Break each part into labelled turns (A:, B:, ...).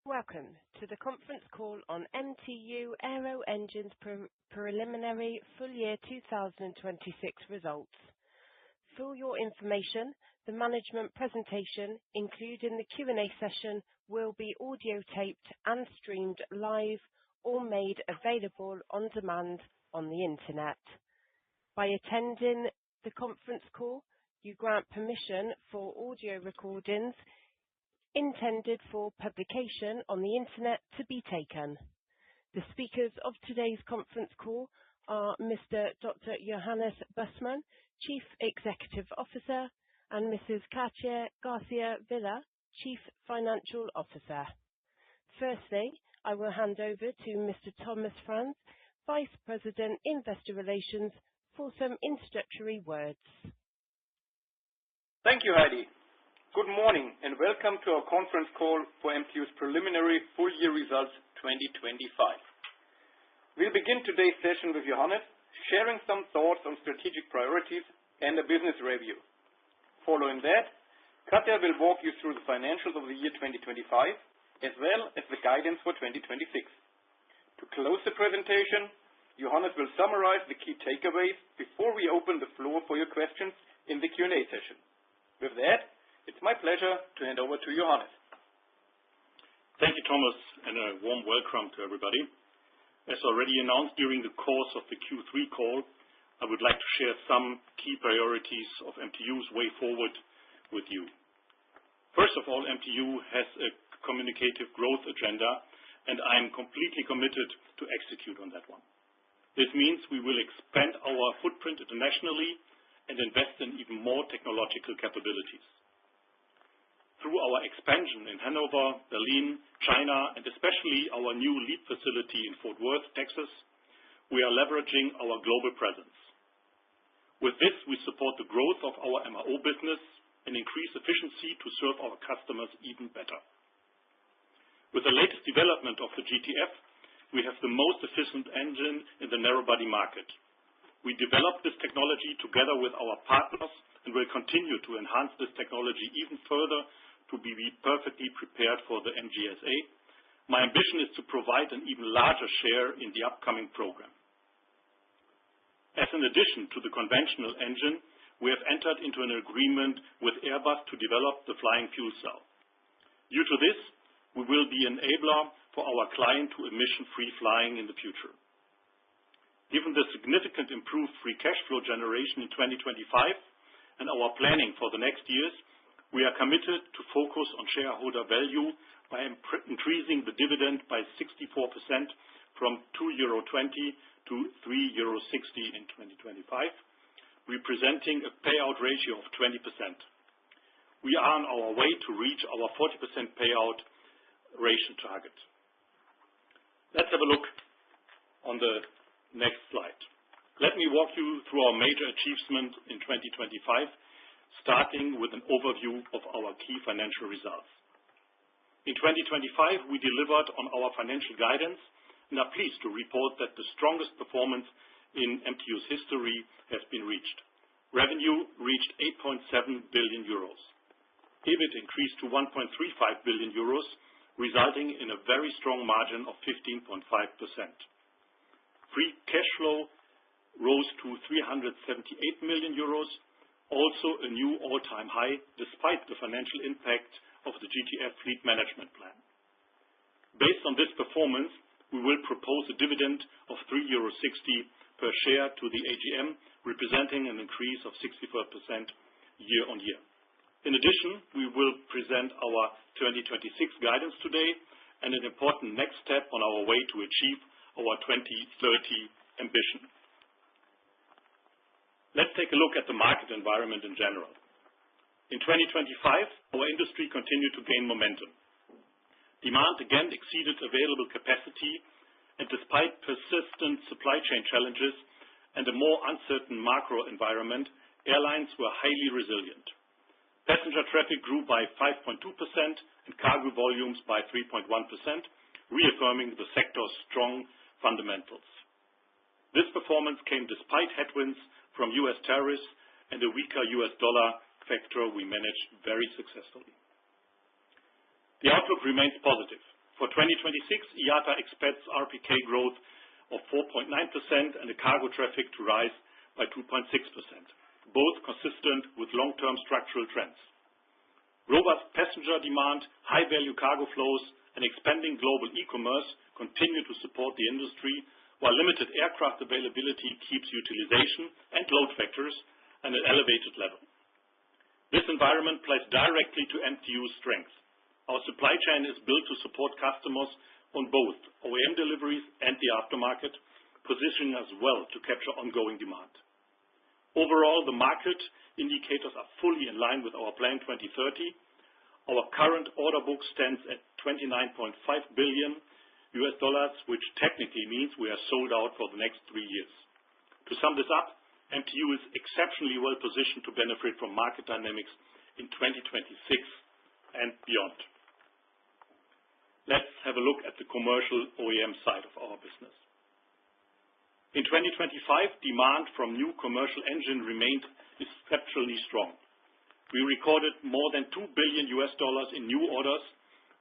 A: Welcome to the conference call on MTU Aero Engines preliminary full year 2026 results. For your information, the management presentation, including the Q&A session, will be audio taped and streamed live or made available on demand on the internet. By attending the conference call, you grant permission for audio recordings intended for publication on the internet to be taken. The speakers of today's conference call are Mr. Dr. Johannes Bussmann, Chief Executive Officer, and Mrs. Katja Garcia Villa, Chief Financial Officer. Firstly, I will hand over to Mr. Thomas Franz, Vice President, Investor Relations, for some introductory words.
B: Thank you, Heidi. Good morning and welcome to our conference call for MTU's preliminary full year results 2025. We'll begin today's session with Johannes sharing some thoughts on strategic priorities and a business review. Following that, Katja will walk you through the financials of the year 2025 as well as the guidance for 2026. To close the presentation, Johannes will summarize the key takeaways before we open the floor for your questions in the Q&A session. With that, it's my pleasure to hand over to Johannes.
C: Thank you, Thomas, and a warm welcome to everybody. As already announced during the course of the Q3 call, I would like to share some key priorities of MTU's way forward with you. First of all, MTU has a communicative growth agenda, and I am completely committed to execute on that one. This means we will expand our footprint internationally and invest in even more technological capabilities. Through our expansion in Hanover, Berlin, China, and especially our new LEAP facility in Fort Worth, Texas, we are leveraging our global presence. With this, we support the growth of our MRO business and increase efficiency to serve our customers even better. With the latest development of the GTF, we have the most efficient engine in the narrow-body market. We developed this technology together with our partners and will continue to enhance this technology even further to be perfectly prepared for the NGSA. My ambition is to provide an even larger share in the upcoming program. As an addition to the conventional engine, we have entered into an agreement with Airbus to develop the flying fuel cell. Due to this, we will be an enabler for our client to emission-free flying in the future. Given the significant improved free cash flow generation in 2025 and our planning for the next years, we are committed to focus on shareholder value by increasing the dividend by 64% from €2.20 to €3.60 in 2025, representing a payout ratio of 20%. We are on our way to reach our 40% payout ratio target. Let's have a look on the next slide. Let me walk you through our major achievements in 2025, starting with an overview of our key financial results. In 2025, we delivered on our financial guidance and are pleased to report that the strongest performance in MTU's history has been reached. Revenue reached €8.7 billion. EBIT increased to €1.35 billion, resulting in a very strong margin of 15.5%. Free cash flow rose to €378 million, also a new all-time high despite the financial impact of the GTF fleet management plan. Based on this performance, we will propose a dividend of €3.60 per share to the AGM, representing an increase of 64% year on year. In addition, we will present our 2026 guidance today and an important next step on our way to achieve our 2030 ambition. Let's take a look at the market environment in general. In 2025, our industry continued to gain momentum. Demand again exceeded available capacity, and despite persistent supply chain challenges and a more uncertain macro environment, airlines were highly resilient. Passenger traffic grew by 5.2% and cargo volumes by 3.1%, reaffirming the sector's strong fundamentals. This performance came despite headwinds from US tariffs and a weaker US dollar factor we managed very successfully. The outlook remains positive. For 2026, IATA expects RPK growth of 4.9% and the cargo traffic to rise by 2.6%, both consistent with long-term structural trends. Robust passenger demand, high-value cargo flows, and expanding global e-commerce continue to support the industry, while limited aircraft availability keeps utilization and load factors at an elevated level. This environment plays directly to MTU's strength. Our supply chain is built to support customers on both OEM deliveries and the aftermarket, positioning us well to capture ongoing demand. Overall, the market indicators are fully in line with our Plan 2030. Our current order book stands at $29.5 billion, which technically means we are sold out for the next 3 years. To sum this up, MTU is exceptionally well positioned to benefit from market dynamics in 2026 and beyond. Let's have a look at the commercial OEM side of our business. In 2025, demand from new commercial engine remained exceptionally strong. We recorded more than $2 billion in new orders,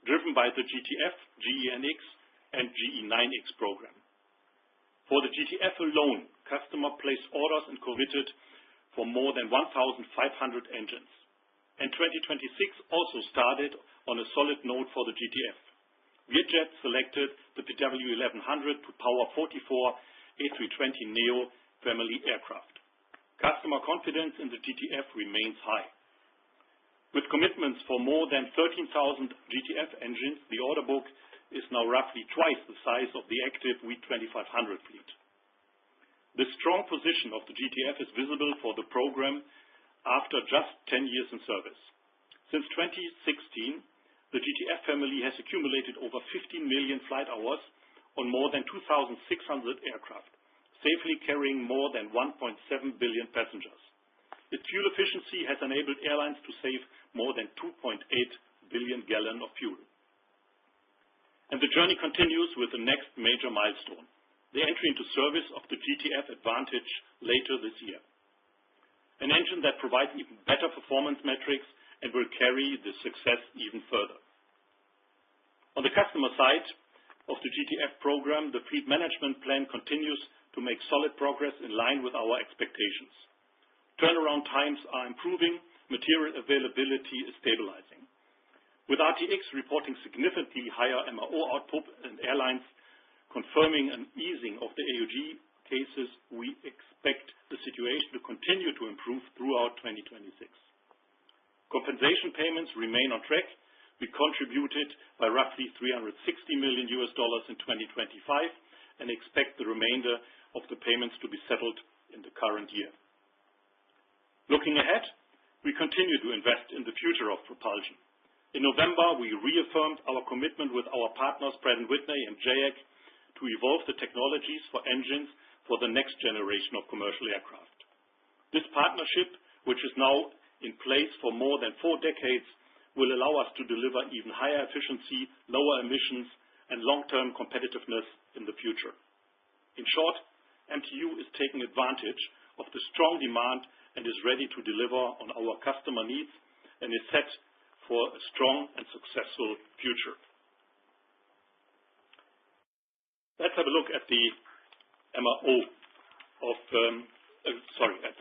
C: driven by the GTF, GEnx, and GE9X program. For the GTF alone, customer placed orders and committed for more than 1,500 engines. And 2026 also started on a solid note for the GTF. Vietjet selected the PW1100 to power 44 A320neo family aircraft. Customer confidence in the GTF remains high. With commitments for more than 13,000 GTF engines, the order book is now roughly twice the size of the active V2500 fleet. The strong position of the GTF is visible for the program after just 10 years in service. Since 2016, the GTF family has accumulated over 15 million flight hours on more than 2,600 aircraft, safely carrying more than 1.7 billion passengers. Its fuel efficiency has enabled airlines to save more than 2.8 billion gallons of fuel. And the journey continues with the next major milestone, the entry into service of the GTF Advantage later this year. An engine that provides even better performance metrics and will carry the success even further. On the customer side of the GTF program, the fleet management plan continues to make solid progress in line with our expectations. Turnaround times are improving, material availability is stabilizing. With RTX reporting significantly higher MRO output and airlines confirming an easing of the AOG cases, we expect the situation to continue to improve throughout 2026. Compensation payments remain on track. We contributed by roughly $360 million in 2025 and expect the remainder of the payments to be settled in the current year. Looking ahead, we continue to invest in the future of propulsion. In November, we reaffirmed our commitment with our partners Pratt & Whitney and JAEC to evolve the technologies for engines for the next generation of commercial aircraft. This partnership, which is now in place for more than 4 decades, will allow us to deliver even higher efficiency, lower emissions, and long-term competitiveness in the future. In short, MTU is taking advantage of the strong demand and is ready to deliver on our customer needs and is set for a strong and successful future. Let's have a look at the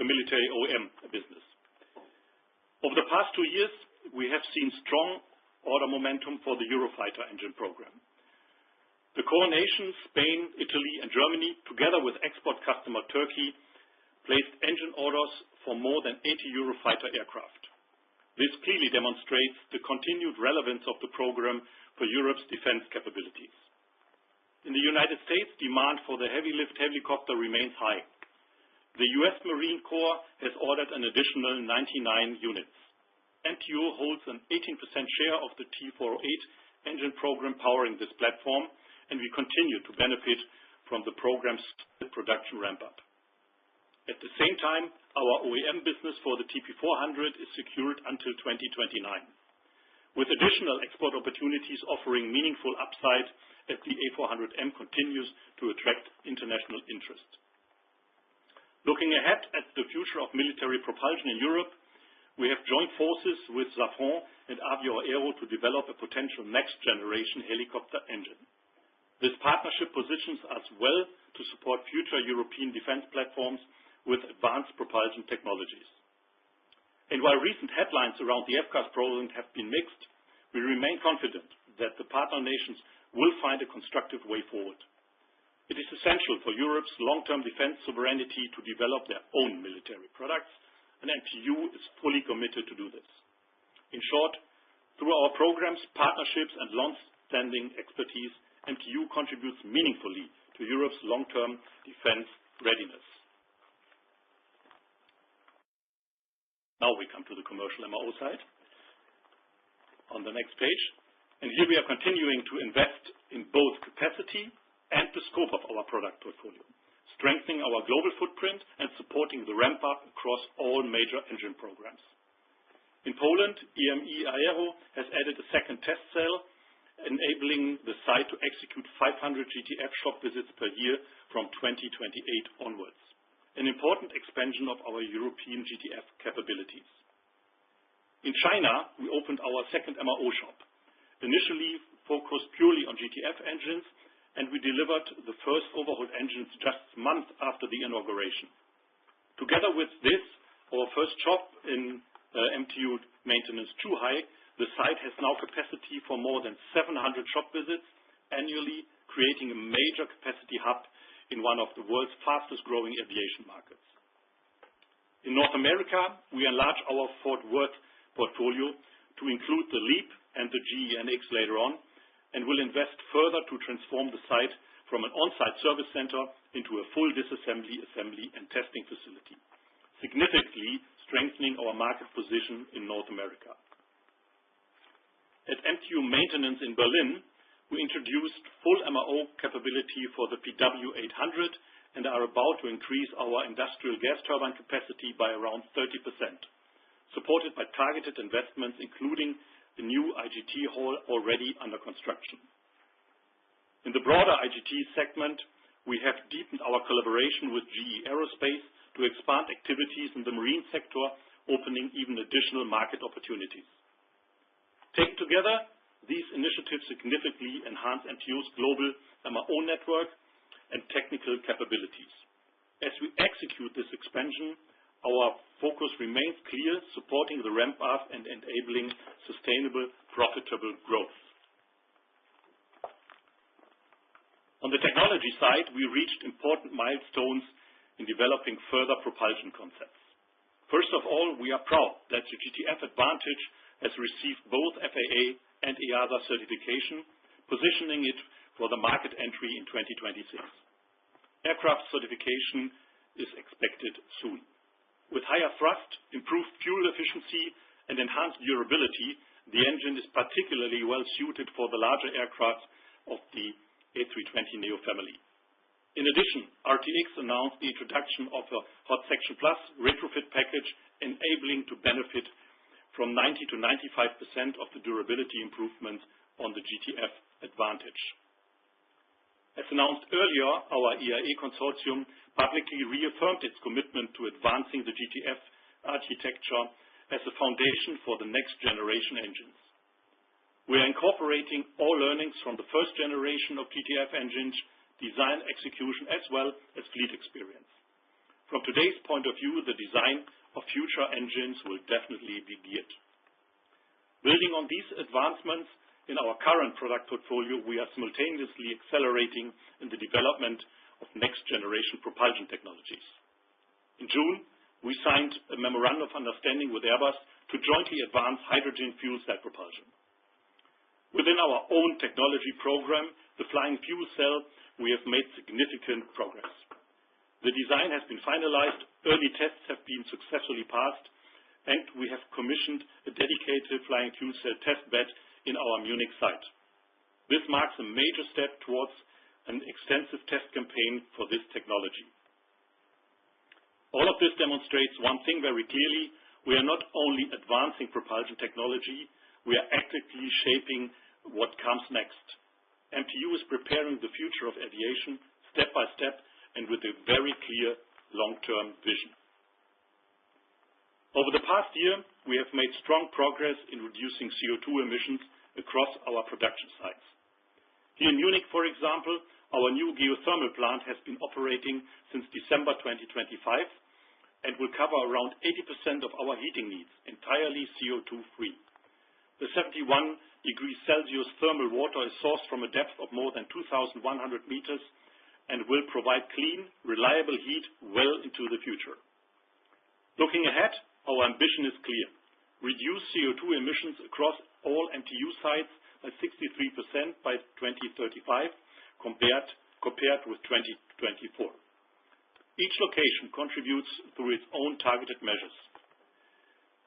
C: military OEM business. Over the past 2 years, we have seen strong order momentum for the Eurofighter engine program. The core nations, Spain, Italy, and Germany, together with export customer Turkey, placed engine orders for more than 80 Eurofighter aircraft. This clearly demonstrates the continued relevance of the program for Europe's defense capabilities. In the United States, demand for the heavy-lift helicopter remains high. The U.S. Marine Corps has ordered an additional 99 units. MTU holds an 18% share of the T408 engine program powering this platform, and we continue to benefit from the program's production ramp-up. At the same time, our OEM business for the TP400 is secured until 2029, with additional export opportunities offering meaningful upside as the A400M continues to attract international interest. Looking ahead at the future of military propulsion in Europe, we have joined forces with Safran and MTU Aero to develop a potential next-generation helicopter engine. This partnership positions us well to support future European defense platforms with advanced propulsion technologies. And while recent headlines around the FCAS program have been mixed, we remain confident that the partner nations will find a constructive way forward. It is essential for Europe's long-term defense sovereignty to develop their own military products, and MTU is fully committed to do this. In short, through our programs, partnerships, and long-standing expertise, MTU contributes meaningfully to Europe's long-term defense readiness. Now we come to the commercial MRO side. On the next page. And here we are continuing to invest in both capacity and the scope of our product portfolio, strengthening our global footprint and supporting the ramp-up across all major engine programs. In Poland, MTU Aero has added a second test cell, enabling the site to execute 500 GTF shop visits per year from 2028 onwards, an important expansion of our European GTF capabilities. In China, we opened our second MRO shop, initially focused purely on GTF engines, and we delivered the first overhauled engines just months after the inauguration. Together with this, our first shop in MTU Maintenance Zhuhai, the site has now capacity for more than 700 shop visits annually, creating a major capacity hub in one of the world's fastest growing aviation markets. In North America, we enlarge our Fort Worth portfolio to include the LEAP and the GEnx later on, and will invest further to transform the site from an on-site service center into a full disassembly, assembly, and testing facility, significantly strengthening our market position in North America. At MTU Maintenance in Berlin, we introduced full MRO capability for the PW800 and are about to increase our industrial gas turbine capacity by around 30%, supported by targeted investments, including the new IGT hall already under construction. In the broader IGT segment, we have deepened our collaboration with GE Aerospace to expand activities in the marine sector, opening even additional market opportunities. Taken together, these initiatives significantly enhance MTU's global MRO network and technical capabilities. As we execute this expansion, our focus remains clear, supporting the ramp-up and enabling sustainable, profitable growth. On the technology side, we reached important milestones in developing further propulsion concepts. First of all, we are proud that the GTF Advantage has received both FAA and EASA certification, positioning it for the market entry in 2026. Aircraft certification is expected soon. With higher thrust, improved fuel efficiency, and enhanced durability, the engine is particularly well suited for the larger aircraft of the A320neo family. In addition, RTX announced the introduction of a Hot Section Plus retrofit package, enabling to benefit from 90 to 95% of the durability improvements on the GTF Advantage. As announced earlier, our EAE consortium publicly reaffirmed its commitment to advancing the GTF architecture as a foundation for the next generation engines. We are incorporating all learnings from the first generation of GTF engines, design execution, as well as fleet experience. From today's point of view, the design of future engines will definitely be geared. Building on these advancements in our current product portfolio, we are simultaneously accelerating in the development of next-generation propulsion technologies. In June, we signed a memorandum of understanding with Airbus to jointly advance hydrogen fuel cell propulsion. Within our own technology program, the flying fuel cell, we have made significant progress. The design has been finalized, early tests have been successfully passed, and we have commissioned a dedicated flying fuel cell test bed in our Munich site. This marks a major step towards an extensive test campaign for this technology. All of this demonstrates one thing very clearly: we are not only advancing propulsion technology, we are actively shaping what comes next. MTU is preparing the future of aviation step by step and with a very clear long-term vision. Over the past year, we have made strong progress in reducing CO2 emissions across our production sites. Here in Munich, for example, our new geothermal plant has been operating since December 2025 and will cover around 80% of our heating needs, entirely CO2-free. The 71 degrees Celsius thermal water is sourced from a depth of more than 2,100 meters and will provide clean, reliable heat well into the future. Looking ahead, our ambition is clear. Reduce CO2 emissions across all MTU sites by 63% by 2035 compared with 2024. Each location contributes through its own targeted measures.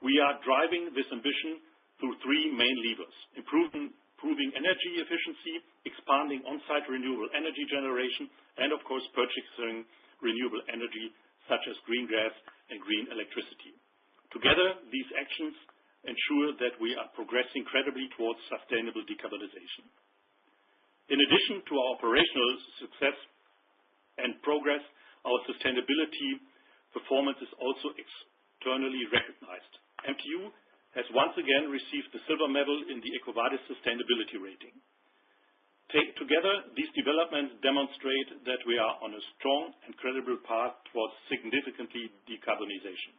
C: We are driving this ambition through three main levers: improving energy efficiency, expanding on-site renewable energy generation, and of course purchasing renewable energy such as green gas and green electricity. Together, these actions ensure that we are progressing credibly towards sustainable decarbonization. In addition to our operational success and progress, our sustainability performance is also externally recognized. MTU has once again received the silver medal in the EcoVadis sustainability rating. Together, these developments demonstrate that we are on a strong and credible path towards significantly decarbonization.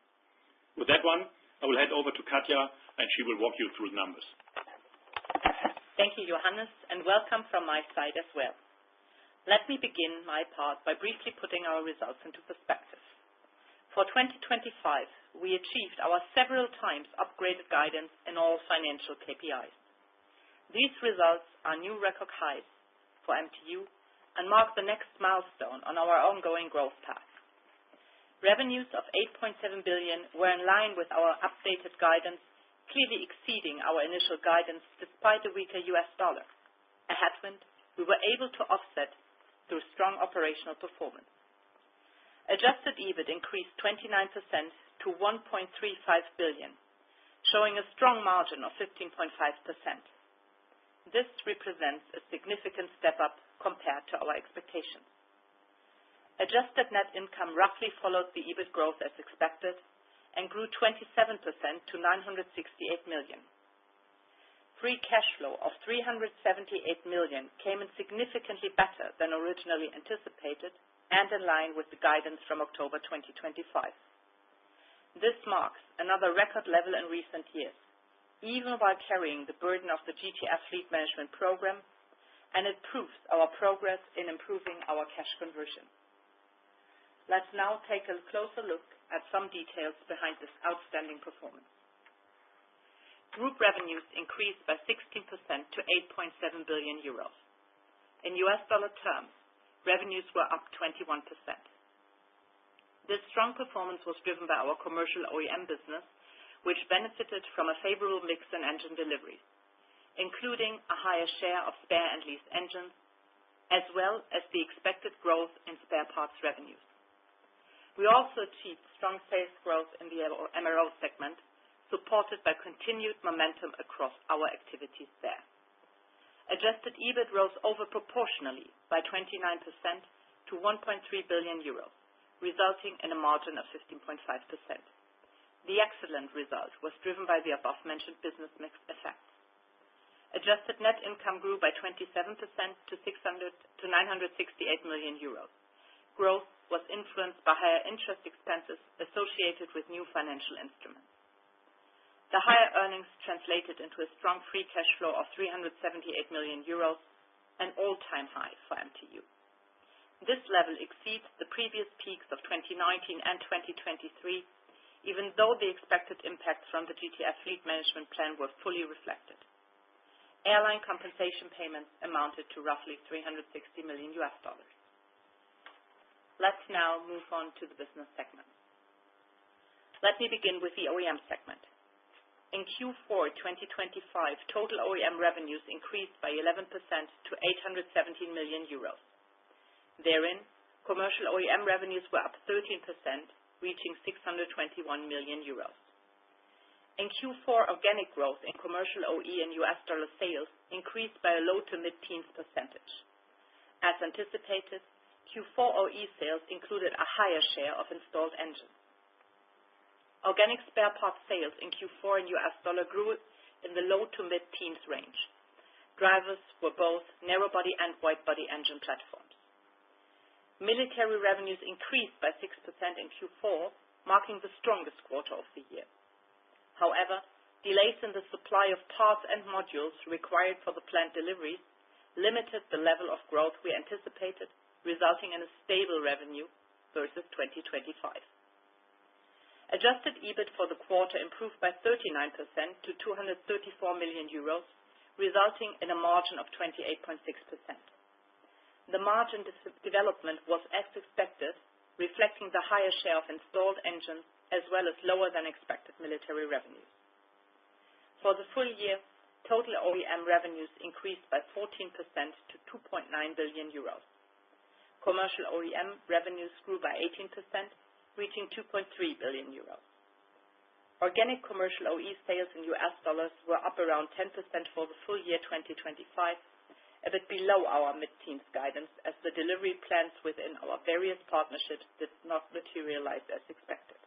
C: With that one, I will hand over to Katja, and she will walk you through the numbers.
D: Thank you, Johannes, and welcome from my side as well. Let me begin my part by briefly putting our results into perspective. For 2025, we achieved our several times upgraded guidance in all financial KPIs. These results are new record highs for MTU and mark the next milestone on our ongoing growth path. Revenues of 8.7 billion were in line with our updated guidance, clearly exceeding our initial guidance despite a weaker US dollar, a headwind we were able to offset through strong operational performance. Adjusted EBIT increased 29% to 1.35 billion, showing a strong margin of 15.5%. This represents a significant step up compared to our expectations. Adjusted net income roughly followed the EBIT growth as expected and grew 27% to 968 million. Free cash flow of 378 million came in significantly better than originally anticipated and in line with the guidance from October 2025. This marks another record level in recent years, even while carrying the burden of the GTF fleet management program, and it proves our progress in improving our cash conversion. Let's now take a closer look at some details behind this outstanding performance. Group revenues increased by 16% to 8.7 billion euros. In US dollar terms, revenues were up 21%. This strong performance was driven by our commercial OEM business, which benefited from a favorable mix in engine deliveries, including a higher share of spare and leased engines, as well as the expected growth in spare parts revenues. We also achieved strong sales growth in the MRO segment, supported by continued momentum across our activities there. Adjusted EBIT rose over proportionally by 29% to 1.3 billion euros, resulting in a margin of 15.5%. The excellent result was driven by the above-mentioned business mix effects. Adjusted net income grew by 27% to 968 million euros. Growth was influenced by higher interest expenses associated with new financial instruments. The higher earnings translated into a strong free cash flow of 378 million euros, an all-time high for MTU. This level exceeds the previous peaks of 2019 and 2023, even though the expected impacts from the GTF fleet management plan were fully reflected. Airline compensation payments amounted to roughly $360 million. Let's now move on to the business segments. Let me begin with the OEM segment. In Q4 2025, total OEM revenues increased by 11% to 817 million euros. Therein, commercial OEM revenues were up 13%, reaching 621 million euros. In Q4, organic growth in commercial OE and US dollar sales increased by a low to mid-teens percentage. As anticipated, Q4 OE sales included a higher share of installed engines. Organic spare parts sales in Q4 in US dollar grew in the low to mid-teens range. Drivers were both narrow-body and wide-body engine platforms. Military revenues increased by 6% in Q4, marking the strongest quarter of the year. However, delays in the supply of parts and modules required for the planned deliveries limited the level of growth we anticipated, resulting in a stable revenue versus 2025. Adjusted EBIT for the quarter improved by 39% to 234 million euros, resulting in a margin of 28.6%. The margin development was as expected, reflecting the higher share of installed engines as well as lower than expected military revenues. For the full year, total OEM revenues increased by 14% to 2.9 billion euros. Commercial OEM revenues grew by 18%, reaching 2.3 billion euros. Organic commercial OE sales in US dollars were up around 10% for the full year 2025, a bit below our mid-teens guidance as the delivery plans within our various partnerships did not materialize as expected.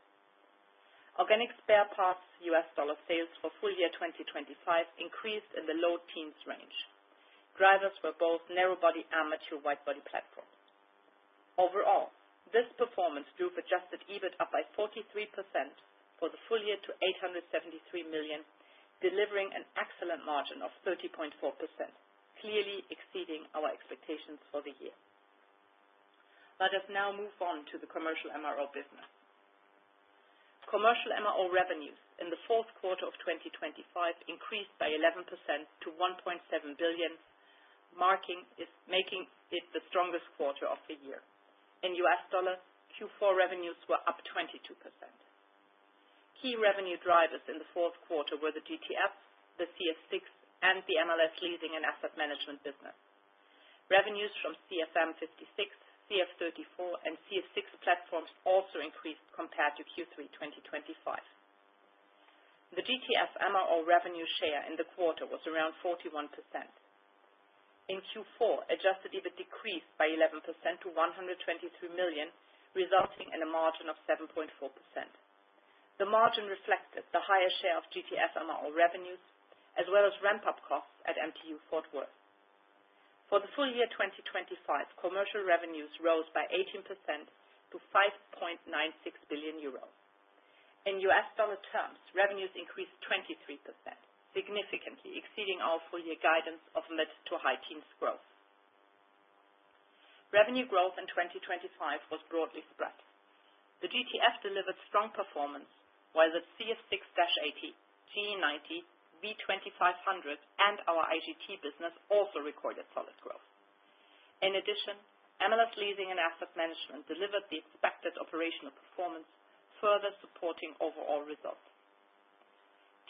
D: Organic spare parts US dollar sales for full year 2025 increased in the low teens range. Drivers were both narrow-body and mature wide-body platforms. Overall, this performance drove adjusted EBIT up by 43% for the full year to 873 million, delivering an excellent margin of 30.4%, clearly exceeding our expectations for the year. Let us now move on to the commercial MRO business. Commercial MRO revenues in the fourth quarter of 2025 increased by 11% to 1.7 billion, making it the strongest quarter of the year. In US dollars, Q4 revenues were up 22%. Key revenue drivers in the fourth quarter were the GTF, the CF6, and the MLS leasing and asset management business. Revenues from CFM56, CF34, and CF6 platforms also increased compared to Q3 2025. The GTF MRO revenue share in the quarter was around 41%. In Q4, adjusted EBIT decreased by 11% to 123 million, resulting in a margin of 7.4%. The margin reflected the higher share of GTF MRO revenues, as well as ramp-up costs at MTU Fort Worth. For the full year 2025, commercial revenues rose by 18% to 5.96 billion euros. In US dollar terms, revenues increased 23%. Significantly exceeding our full-year guidance of mid to high teens growth. Revenue growth in 2025 was broadly spread. The GTF delivered strong performance, while the CF6-80, GE90, V2500, and our IGT business also recorded solid growth. In addition, MLS leasing and asset management delivered the expected operational performance, further supporting overall results.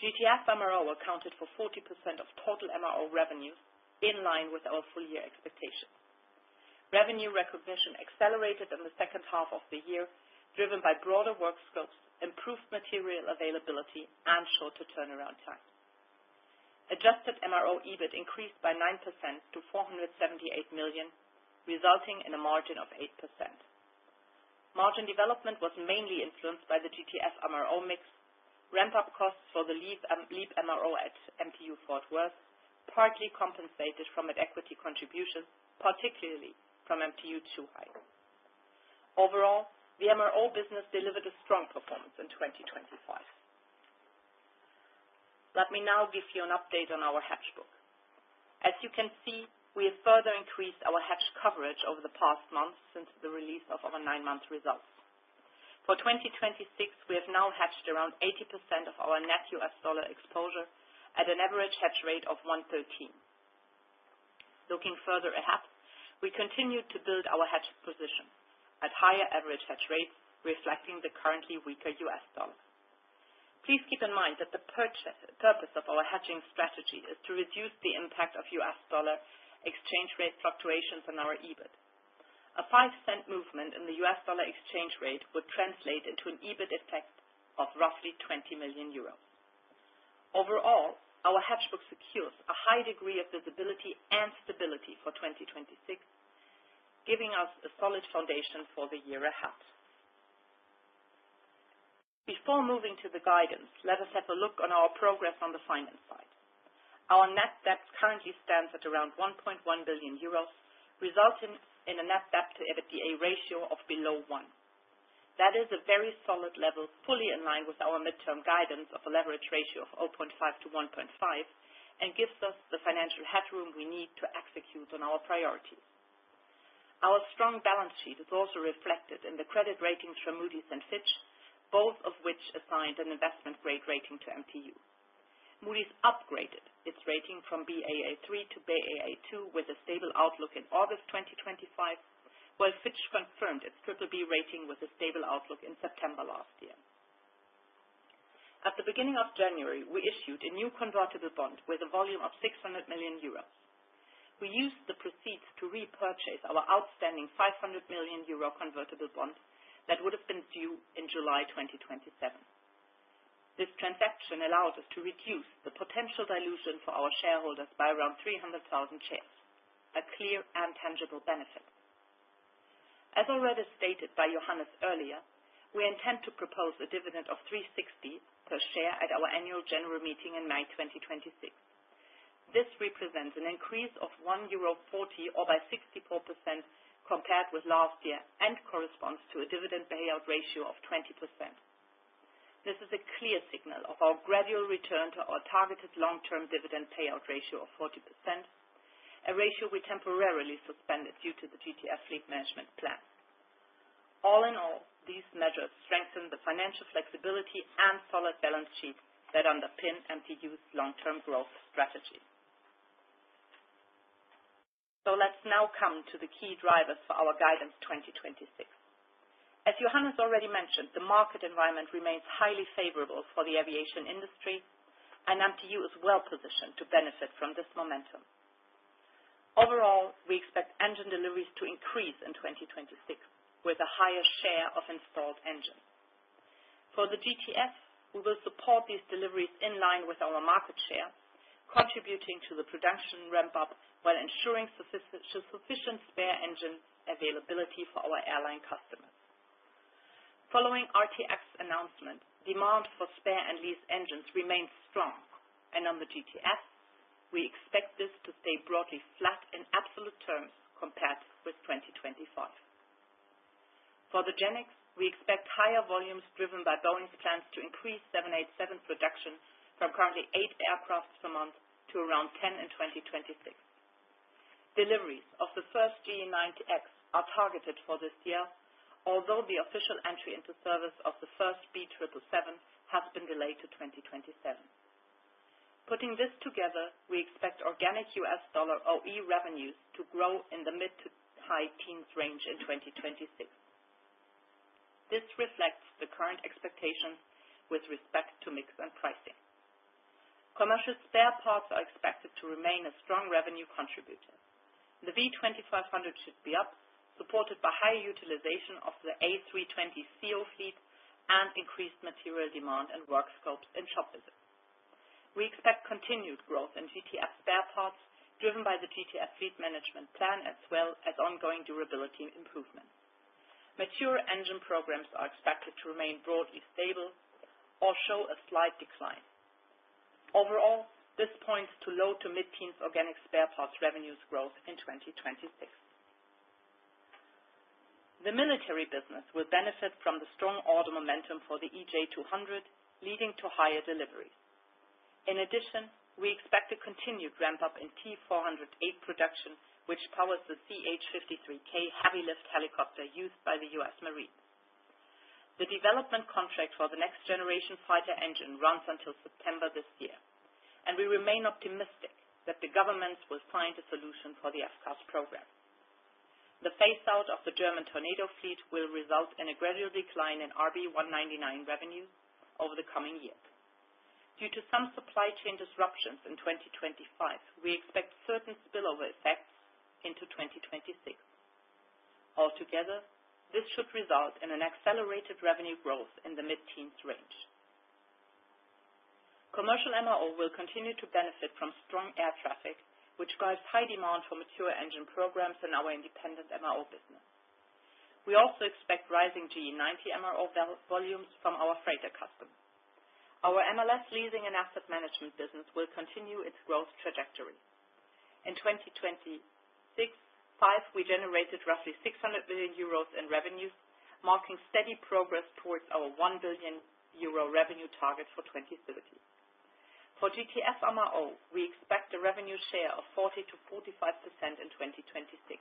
D: GTF MRO accounted for 40% of total MRO revenues, in line with our full-year expectations. Revenue recognition accelerated in the second half of the year, driven by broader work scopes, improved material availability, and shorter turnaround time. Adjusted MRO EBIT increased by 9% to 478 million, resulting in a margin of 8%. Margin development was mainly influenced by the GTF MRO mix, ramp-up costs for the LEAP MRO at MTU Fort Worth, partly compensated from an equity contribution, particularly from MTU Zhuhai. Overall, the MRO business delivered a strong performance in 2025. Let me now give you an update on our hedge book. As you can see, we have further increased our hedge coverage over the past months since the release of our 9-month results. For 2026, we have now hedged around 80% of our net US dollar exposure at an average hedge rate of 113. Looking further ahead, we continue to build our hedge position at higher average hedge rates, reflecting the currently weaker US dollar. Please keep in mind that the purpose of our hedging strategy is to reduce the impact of US dollar exchange rate fluctuations on our EBIT. A 5-cent movement in the US dollar exchange rate would translate into an EBIT effect of roughly 20 million euros. Overall, our hedge book secures a high degree of visibility and stability for 2026, giving us a solid foundation for the year ahead. Before moving to the guidance, let us have a look on our progress on the finance side. Our net debt currently stands at around 1.1 billion euros, resulting in a net debt to EBITDA ratio of below 1. That is a very solid level, fully in line with our midterm guidance of a leverage ratio of 0.5 to 1.5, and gives us the financial headroom we need to execute on our priorities. Our strong balance sheet is also reflected in the credit ratings from Moody's and Fitch, both of which assigned an investment-grade rating to MTU. Moody's upgraded its rating from Baa3 to Baa2 with a stable outlook in August 2025, while Fitch confirmed its BBB rating with a stable outlook in September last year. At the beginning of January, we issued a new convertible bond with a volume of 600 million euros. We used the proceeds to repurchase our outstanding 500 million euro convertible bond that would have been due in July 2027. This transaction allowed us to reduce the potential dilution for our shareholders by around 300,000 shares, a clear and tangible benefit. As already stated by Johannes earlier, we intend to propose a dividend of 360 per share at our annual general meeting in May 2026. This represents an increase of €1.40 or by 64% compared with last year and corresponds to a dividend payout ratio of 20%. This is a clear signal of our gradual return to our targeted long-term dividend payout ratio of 40%, a ratio we temporarily suspended due to the GTF fleet management plan. All in all, these measures strengthen the financial flexibility and solid balance sheet that underpin MTU's long-term growth strategy. So let's now come to the key drivers for our guidance 2026. As Johannes already mentioned, the market environment remains highly favorable for the aviation industry, and MTU is well positioned to benefit from this momentum. Overall, we expect engine deliveries to increase in 2026 with a higher share of installed engines. For the GTF, we will support these deliveries in line with our market share, contributing to the production ramp-up while ensuring sufficient spare engine availability for our airline customers. Following RTX announcement, demand for spare and lease engines remains strong, and on the GTF, we expect this to stay broadly flat in absolute terms compared with 2025. For the GEnx, we expect higher volumes driven by Boeing's plans to increase 787 production from currently 8 aircraft per month to around 10 in 2026. Deliveries of the first GE90X are targeted for this year, although the official entry into service of the first B777 has been delayed to 2027. Putting this together, we expect organic US dollar OE revenues to grow in the mid to high teens range in 2026. This reflects the current expectations with respect to mix and pricing. Commercial spare parts are expected to remain a strong revenue contributor. The V2500 should be up, supported by high utilization of the A320ceo fleet and increased material demand and work scopes in shop visits. We expect continued growth in GTF spare parts, driven by the GTF fleet management plan as well as ongoing durability improvements. Mature engine programs are expected to remain broadly stable or show a slight decline. Overall, this points to low to mid-teens organic spare parts revenues growth in 2026. The military business will benefit from the strong order momentum for the EJ200, leading to higher deliveries. In addition, we expect a continued ramp-up in T408 production, which powers the CH-53K heavy-lift helicopter used by the U.S. Marines. The development contract for the next-generation fighter engine runs until September this year, and we remain optimistic that the governments will find a solution for the FCAS program. The phase-out of the German Tornado fleet will result in a gradual decline in RB199 revenues over the coming years. Due to some supply chain disruptions in 2025, we expect certain spillover effects into 2026. Altogether, this should result in an accelerated revenue growth in the mid-teens range. Commercial MRO will continue to benefit from strong air traffic, which drives high demand for mature engine programs in our independent MRO business. We also expect rising GE90 MRO volumes from our freighter customers. Our MLS leasing and asset management business will continue its growth trajectory. In 2025, we generated roughly 600 million euros in revenues, marking steady progress towards our 1 billion euro revenue target for 2030. For GTF MRO, we expect a revenue share of 40 to 45% in 2026.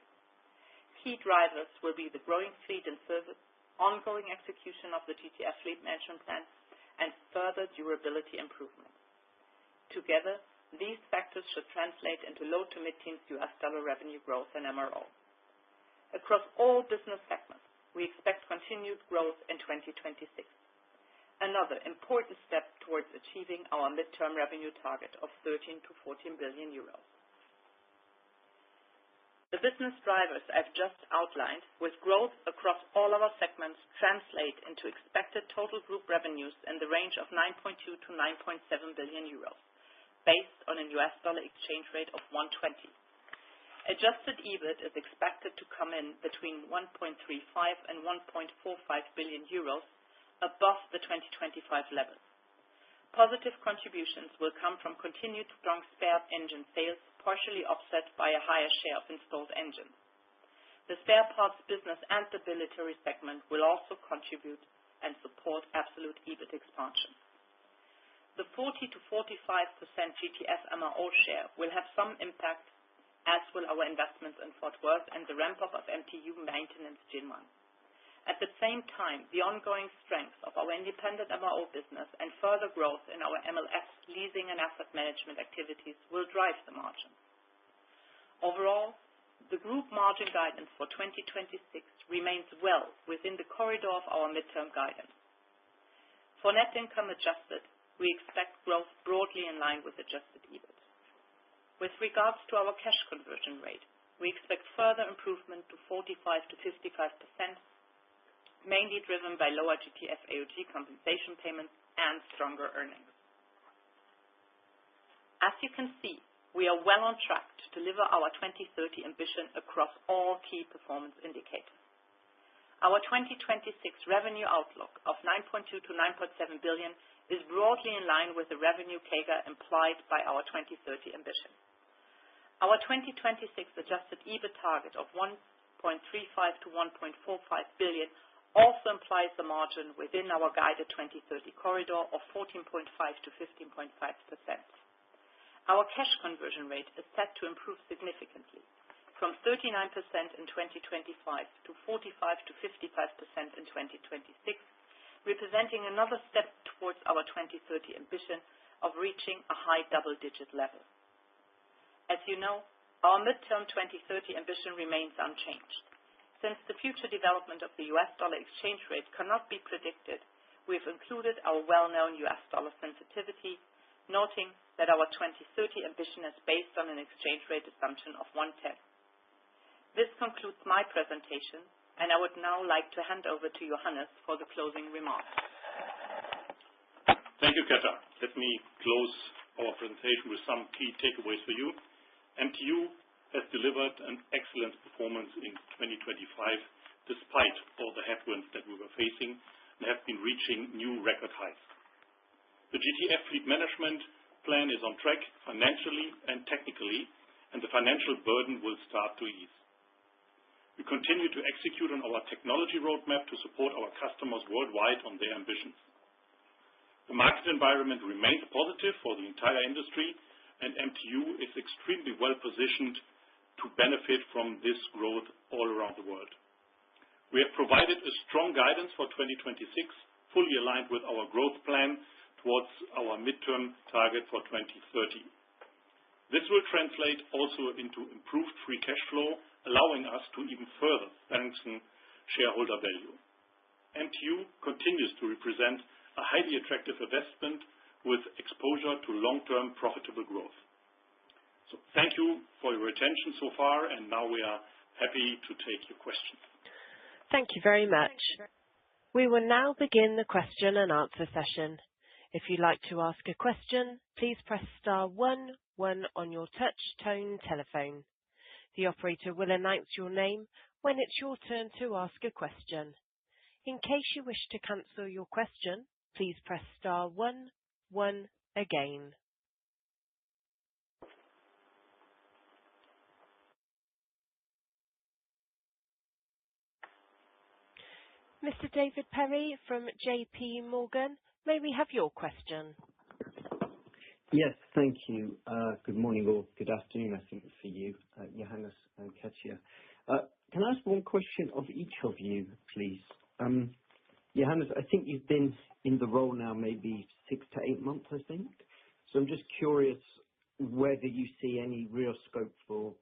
D: Key drivers will be the growing fleet and service, ongoing execution of the GTF fleet management plan, and further durability improvements. Together, these factors should translate into low to mid-teens US dollar revenue growth in MRO. Across all business segments, we expect continued growth in 2026, another important step towards achieving our midterm revenue target of 13 to 14 billion euros. The business drivers I've just outlined, with growth across all our segments, translate into expected total group revenues in the range of 9.2 to 9.7 billion euros, based on a US dollar exchange rate of 1.20. Adjusted EBIT is expected to come in between 1.35 and 1.45 billion euros, above the 2025 level. Positive contributions will come from continued strong spare engine sales, partially offset by a higher share of installed engines. The spare parts business and the military segment will also contribute and support absolute EBIT expansion. The 40 to 45% GTF MRO share will have some impact, as will our investments in Fort Worth and the ramp-up of MTU maintenance Gen 1. At the same time, the ongoing strength of our independent MRO business and further growth in our MLS leasing and asset management activities will drive the margin. Overall, the group margin guidance for 2026 remains well within the corridor of our midterm guidance. For net income adjusted, we expect growth broadly in line with adjusted EBIT. With regards to our cash conversion rate, we expect further improvement to 45 to 55%, mainly driven by lower GTF AOG compensation payments and stronger earnings. As you can see, we are well on track to deliver our 2030 ambition across all key performance indicators. Our 2026 revenue outlook of 9.2 to 9.7 billion is broadly in line with the revenue CAGR implied by our 2030 ambition. Our 2026 adjusted EBIT target of 1.35 to 1.45 billion also implies the margin within our guided 2030 corridor of 14.5 to 15.5%. Our cash conversion rate is set to improve significantly, from 39% in 2025 to 45 to 55% in 2026, representing another step towards our 2030 ambition of reaching a high double-digit level. As you know, our midterm 2030 ambition remains unchanged. Since the future development of the US dollar exchange rate cannot be predicted, we've included our well-known US dollar sensitivity, noting that our 2030 ambition is based on an exchange rate assumption of 1.10. This concludes my presentation, and I would now like to hand over to Johannes for the closing remarks.
C: Thank you, Katja. Let me close our presentation with some key takeaways for you. MTU has delivered an excellent performance in 2025, despite all the headwinds that we were facing, and have been reaching new record highs. The GTF fleet management plan is on track financially and technically, and the financial burden will start to ease. We continue to execute on our technology roadmap to support our customers worldwide on their ambitions. The market environment remains positive for the entire industry, and MTU is extremely well positioned to benefit from this growth all around the world. We have provided a strong guidance for 2026, fully aligned with our growth plan towards our midterm target for 2030. This will translate also into improved free cash flow, allowing us to even further strengthen shareholder value. MTU continues to represent a highly attractive investment with exposure to long-term profitable growth. So thank you for your attention so far, and now we are happy to take your questions.
A: Thank you very much. We will now begin the question and answer session. If you'd like to ask a question, please press star 11 on your touch tone telephone. The operator will announce your name when it's your turn to ask a question. In case you wish to cancel your question, please press star 1 again. Mr. David Perry from JP Morgan, may we have your question?
E: Yes, thank you. Good morning or good afternoon, I think, for you, Johannes and Katja. Can I ask one question of each of you, please? Johannes, I think you've been in the role now maybe 6 to 8 months, I think. So I'm just curious whether you see any real scope for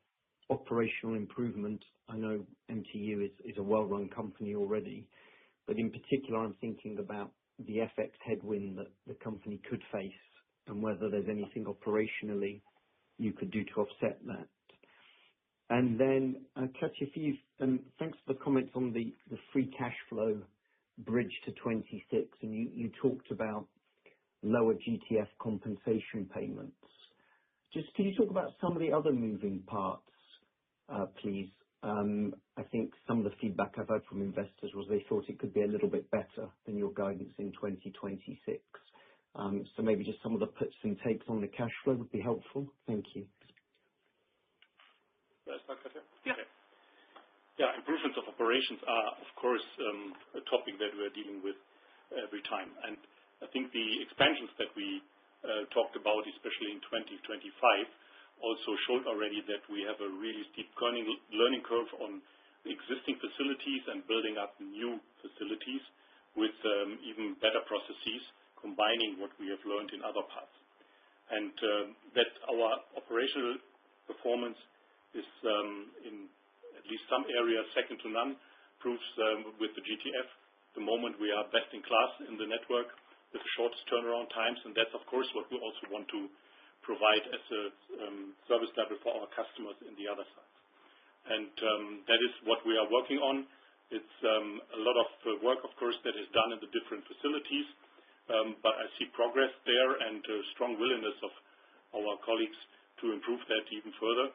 E: operational improvement. I know MTU is a well-run company already, but in particular, I'm thinking about the FX headwind that the company could face and whether there's anything operationally you could do to offset that. And then, Katja, for you, thanks for the comments on the free cash flow bridge to 26, and you talked about lower GTF compensation payments. Just can you talk about some of the other moving parts, please? I think some of the feedback I've heard from investors was they thought it could be a little bit better than your guidance in 2026. So maybe just some of the puts and takes on the cash flow would be helpful. Thank you.
C: Yeah, improvements of operations are, of course, a topic that we're dealing with every time. And I think the expansions that we talked about, especially in 2025, also showed already that we have a really steep learning curve on existing facilities and building up new facilities with even better processes, combining what we have learned in other parts. And that our operational performance is in at least some areas second to none, proves with the GTF. The moment we are best in class in the network with the shortest turnaround times, and that's of course what we also want to provide as a service level for our customers in the other side. And that is what we are working on. It's a lot of work, of course, that is done in the different facilities, but I see progress there and strong willingness of our colleagues to improve that even further.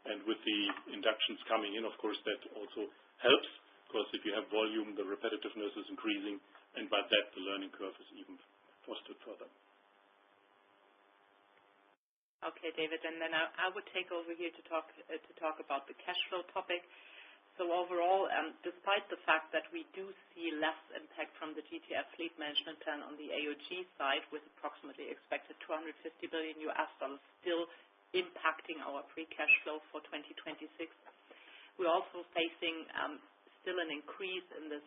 C: And with the inductions coming in, of course, that also helps, because if you have volume, the repetitiveness is increasing, and by that, the learning curve is even fostered further.
D: Okay, David, and then I would take over here to talk about the cash flow topic. So overall, despite the fact that we do see less impact from the GTF fleet management plan on the AOG side, with approximately expected $250 billion still impacting our free cash flow for 2026, we're also facing still an increase in the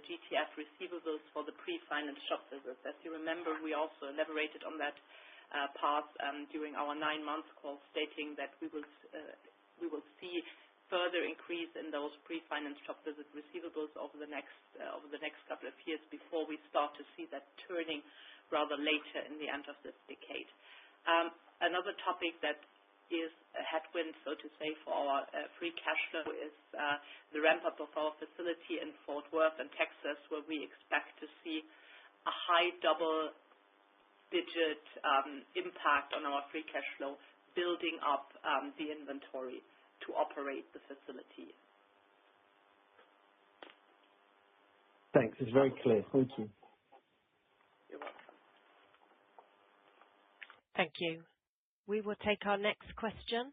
D: GTF receivables for the pre-finance shop visits. As you remember, we also elaborated on that part during our 9-month call, stating that we will see further increase in those pre-finance shop visit receivables over the next couple of years before we start to see that turning rather later in the end of this decade. Another topic that is a headwind, so to say, for our free cash flow is the ramp-up of our facility in Fort Worth and Texas, where we expect to see a high double-digit impact on our free cash flow, building up the inventory to operate the facility.
E: Thanks. It's very clear. Thank you.
D: You're welcome.
A: Thank you. We will take our next question.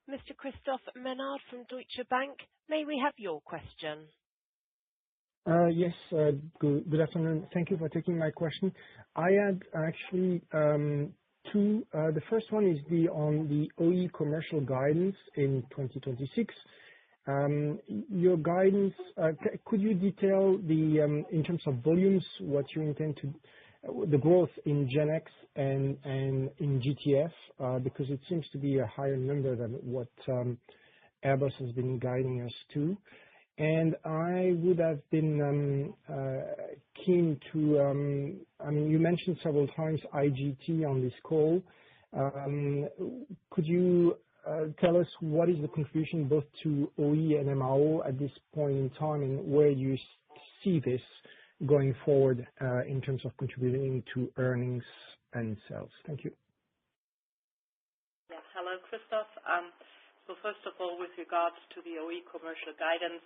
A: Mr. Christophe Menard from Deutsche Bank, may we have your question?
F: Yes, good afternoon. Thank you for taking my question. I had actually two. The first one is on the OE commercial guidance in 2026. Your guidance, could you detail in terms of volumes, what you intend to the growth in GEnx and in GTF, because it seems to be a higher number than what Airbus has been guiding us to. And I would have been keen to, you mentioned several times IGT on this call. Could you tell us what is the contribution both to OE and MRO at this point in time, and where you see this going forward in terms of contributing to earnings and sales? Thank you.
D: Yeah. Hello, Christoph. So first of all, with regards to the OE commercial guidance,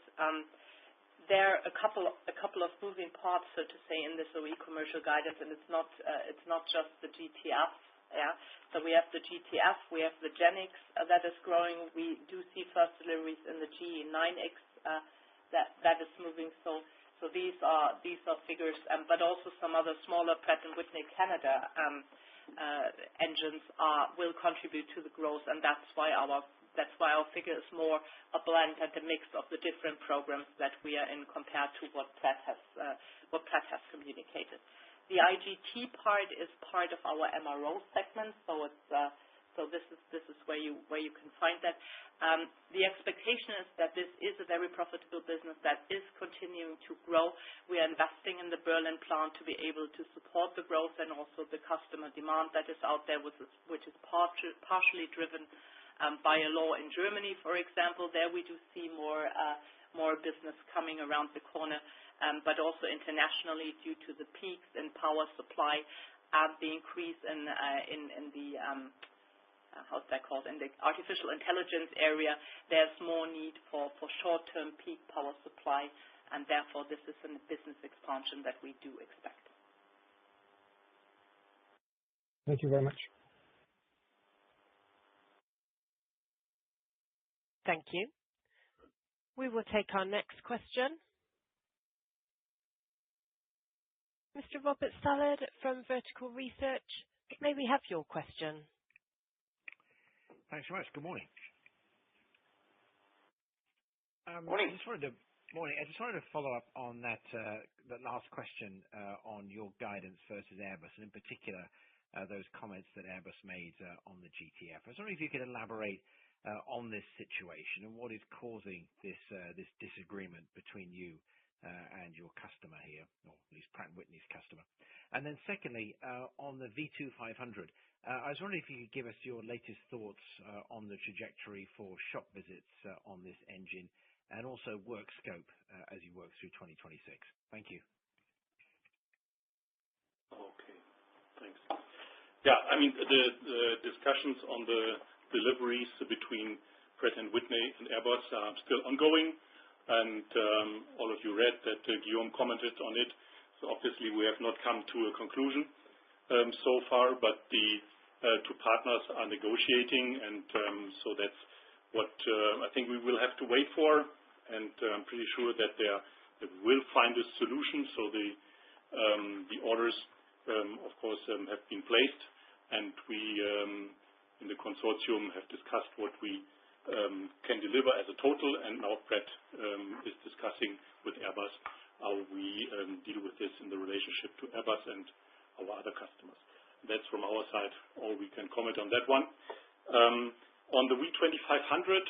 D: there are a couple of moving parts, so to say, in this OE commercial guidance, and it's not just the GTF. Yeah. So we have the GTF, we have the GEnx that is growing. We do see first deliveries in the GE9X that is moving. So these are figures, but also some other smaller Pratt & Whitney Canada engines will contribute to the growth, and that's why our figure is more a blend and a mix of the different programs that we are in compared to what Pratt has communicated. The IGT part is part of our MRO segment, so this is where you can find that. The expectation is that this is a very profitable business that is continuing to grow. We are investing in the Berlin plant to be able to support the growth and also the customer demand that is out there, which is partially driven by a law in Germany, for example. There we do see more business coming around the corner, but also internationally due to the peaks in power supply and the increase in the how's that called, in the artificial intelligence area. There's more need for short-term peak power supply, and therefore this is a business expansion that we do expect.
F: Thank you very much.
A: Thank you. We will take our next question. Mr. Robert Stallard from Vertical Research, may we have your question?
G: Thanks so much. Good morning.
B: Morning.
G: I just wanted to follow up on that last question on your guidance versus Airbus, and in particular those comments that Airbus made on the GTF. I was wondering if you could elaborate on this situation and what is causing this disagreement between you and your customer here, or at least Pratt & Whitney's customer. And then secondly, on the V2500, I was wondering if you could give us your latest thoughts on the trajectory for shop visits on this engine and also work scope as you work through 2026. Thank you.
C: Okay, thanks. Yeah, I mean, the discussions on the deliveries between Pratt & Whitney and Airbus are still ongoing, and all of you read that Guillaume commented on it. So obviously we have not come to a conclusion so far, but the two partners are negotiating, and so that's what I think we will have to wait for, and I'm pretty sure that they will find a solution. So the orders, of course, have been placed, and we in the consortium have discussed what we can deliver as a total, and now Pratt is discussing with Airbus how we deal with this in the relationship to Airbus and our other customers. That's from our side all we can comment on that one. On the V2500,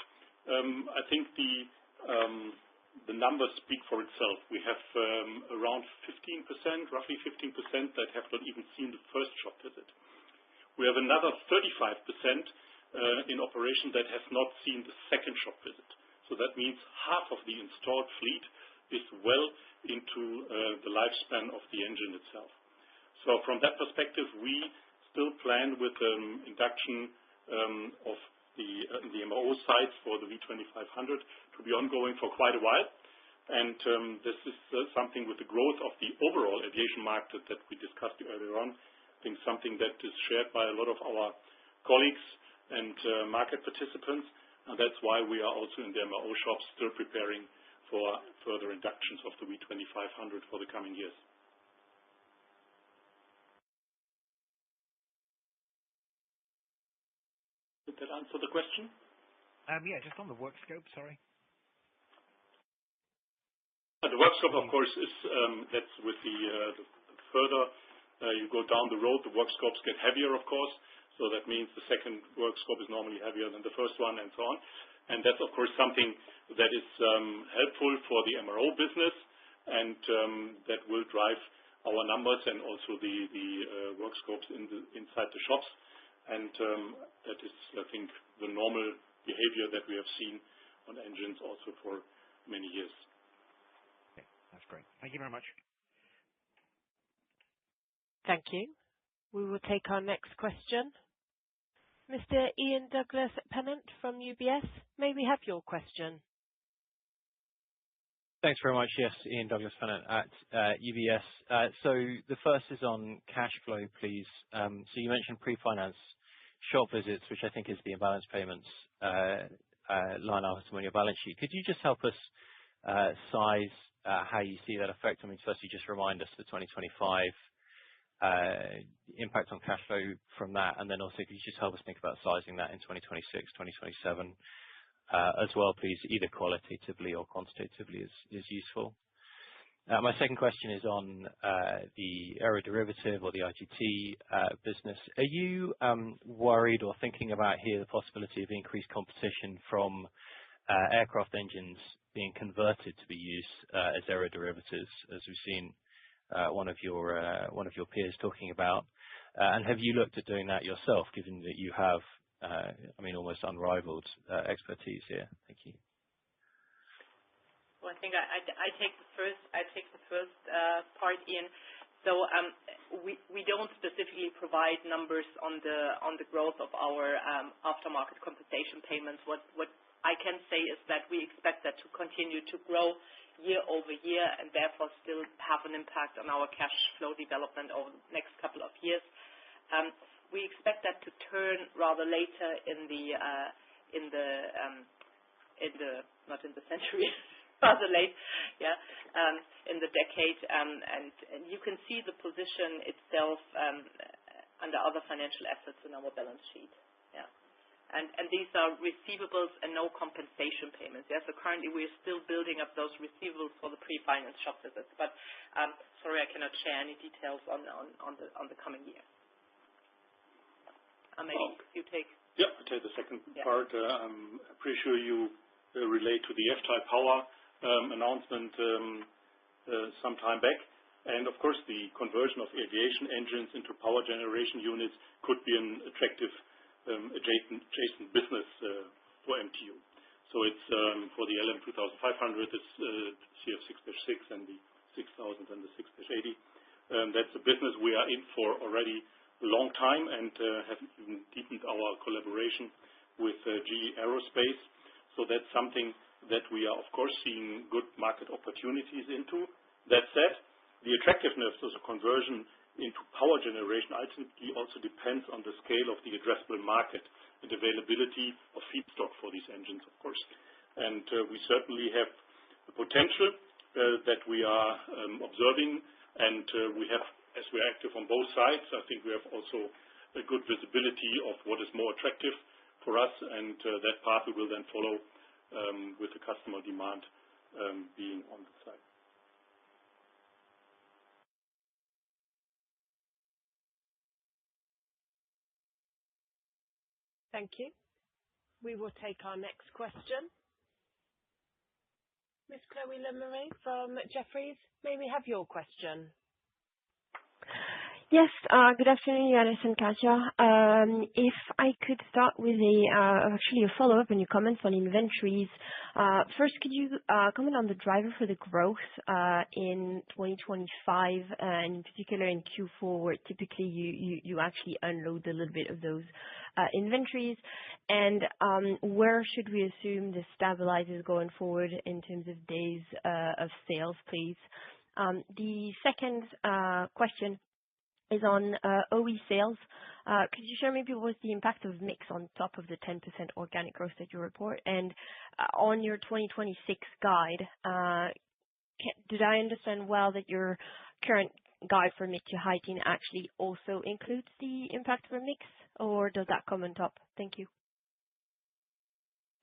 C: I think the numbers speak for itself. We have around 15%, roughly 15%, that have not even seen the first shop visit. We have another 35% in operation that has not seen the second shop visit. So that means half of the installed fleet is well into the lifespan of the engine itself. So from that perspective, we still plan with induction of the MRO sites for the V2500 to be ongoing for quite a while. And this is something with the growth of the overall aviation market that we discussed earlier on. I think something that is shared by a lot of our colleagues and market participants. And that's why we are also in the MRO shops still preparing for further inductions of the V2500 for the coming years. Did that answer the question?
G: Yeah, just on the work scope, sorry.
C: The work scope, of course, is that's with the further you go down the road, the work scopes get heavier, of course. So that means the second work scope is normally heavier than the first one, and so on. And that's, of course, something that is helpful for the MRO business, and that will drive our numbers and also the work scopes inside the shops. And that is, I think, the normal behavior that we have seen on engines also for many years.
G: Okay, that's great. Thank you very much.
A: Thank you. We will take our next question. Mr. Ian Douglas-Pennant from UBS, may we have your question?
H: Thanks very much. Yes, Ian Douglas-Pennant at UBS. So the first is on cash flow, please. So you mentioned pre-finance shop visits, which I think is the imbalance payments line item on your balance sheet. Could you just help us size how you see that effect? I mean, firstly, just remind us the 2025 impact on cash flow from that, and then also could you just help us think about sizing that in 2026, 2027 as well, please, either qualitatively or quantitatively is useful. My second question is on the aeroderivative or the IGT business. Are you worried or thinking about here the possibility of increased competition from aircraft engines being converted to be used as aeroderivatives, as we've seen one of your peers talking about? And have you looked at doing that yourself, given that you have, almost unrivaled expertise here? Thank you.
D: Well, I think I take the first part, Ian. So we don't specifically provide numbers on the growth of our aftermarket compensation payments. What I can say is that we expect that to continue to grow year over year and therefore still have an impact on our cash flow development over the next couple of years. We expect that to turn rather later in the not in the century, rather late, in the decade, and you can see the position itself under other financial assets in our balance sheet. And these are receivables and no compensation payments. So currently we're still building up those receivables for the pre-finance shop visits, but sorry, I cannot share any details on the coming year. Maybe you take.
C: Yeah, I take the second part. I'm pretty sure you relate to the F-type power announcement some time back. And of course, the conversion of aviation engines into power generation units could be an attractive adjacent business for MTU. So it's for the LM 2500, it's CF6-6 and the 6000 and the 6-80. That's a business we are in for already a long time and have even deepened our collaboration with GE Aerospace. So that's something that we are, of course, seeing good market opportunities into. That said, the attractiveness of the conversion into power generation ultimately also depends on the scale of the addressable market and availability of feedstock for these engines, of course. And we certainly have the potential that we are observing, and we have, as we're active on both sides, I think we have also a good visibility of what is more attractive for us, and that path we will then follow with the customer demand being on the side.
A: Thank you. We will take our next question. Miss Chloe Lemarie from Jefferies, may we have your question?
I: Yes, good afternoon, Johannes and Katja. If I could start with actually a follow-up on your comments on inventories. First, could you comment on the driver for the growth in 2025, and in particular in Q4, where typically you actually unload a little bit of those inventories? And where should we assume this stabilizes going forward in terms of days of sales, please? The second question is on OE sales. Could you share maybe what's the impact of mix on top of the 10% organic growth that you report? And on your 2026 guide, did I understand well that your current guide for mid to high teen actually also includes the impact of a mix, or does that come on top? Thank you.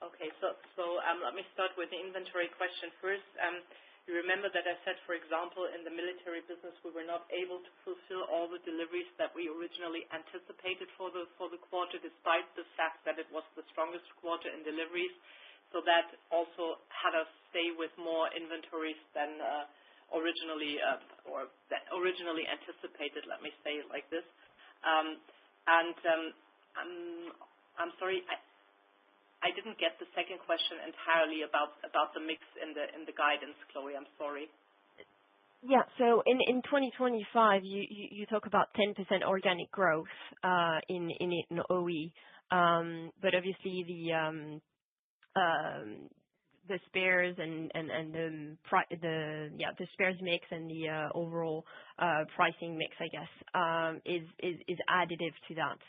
D: Okay, so let me start with the inventory question first. You remember that I said, for example, in the military business, we were not able to fulfill all the deliveries that we originally anticipated for the quarter, despite the fact that it was the strongest quarter in deliveries. So that also had us stay with more inventories than originally anticipated. Let me say it like this. I'm sorry. I didn't get the second question entirely about the mix in the guidance, Chloe. I'm sorry.
I: Yeah. So in 2025, you talk about 10% organic growth in OE. But obviously the spares and the spares mix and the overall pricing mix, I guess, is additive to that.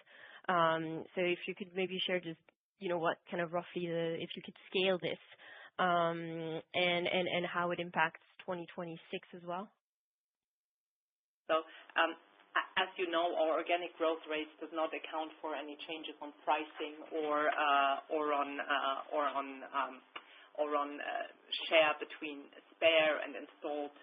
I: So if you could maybe share just, what kind of roughly if you could scale this, and how it impacts 2026 as well.
D: So, as you know, our organic growth rate does not account for any changes on pricing or on share between spare and installed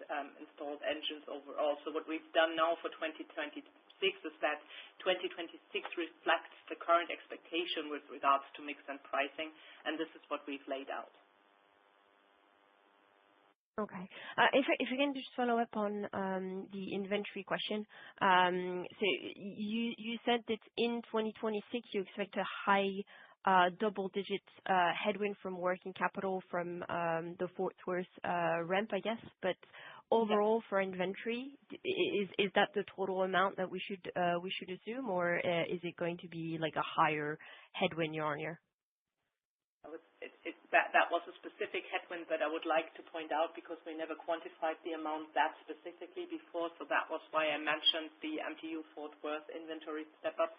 D: engines overall. So what we've done now for 2026 is that 2026 reflects the current expectation with regards to mix and pricing, and this is what we've laid out.
I: Okay. If you can just follow up on the inventory question. So you said that in 2026 you expect a high double-digit headwind from working capital from the Fort Worth ramp, I guess. But overall for inventory, is that the total amount that we should assume, or is it going to be like a higher headwind year on year?
D: That was a specific headwind that I would like to point out because we never quantified the amount that specifically before, so that was why I mentioned the MTU Fort Worth inventory step up.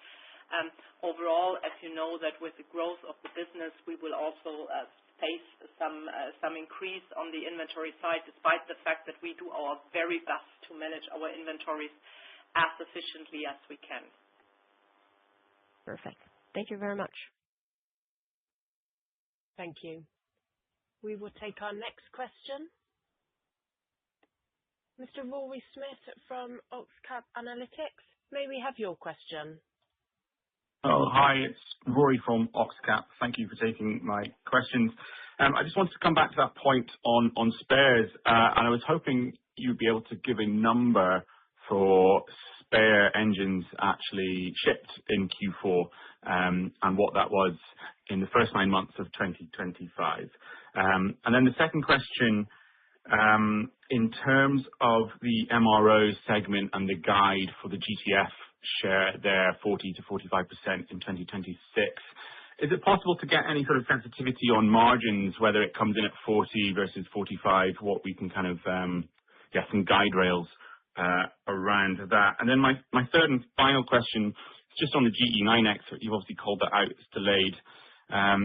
D: Overall, as you know, that with the growth of the business, we will also face some increase on the inventory side, despite the fact that we do our very best to manage our inventories as efficiently as we can.
I: Perfect. Thank you very much.
A: Thank you. We will take our next question. Mr. Rory Smith from Oxcap Analytics, may we have your question?
J: Oh, hi, it's Rory from Oxcap. Thank you for taking my questions. I just wanted to come back to that point on spares, and I was hoping you'd be able to give a number for spare engines actually shipped in Q4, and what that was in the first 9 months of 2025. And then the second question, in terms of the MRO segment and the guide for the GTF share there, 40 to 45% in 2026, is it possible to get any sort of sensitivity on margins, whether it comes in at 40 versus 45, what we can kind of get some guide rails around that? And then my third and final question is just on the GE9X. You've obviously called that out, it's delayed.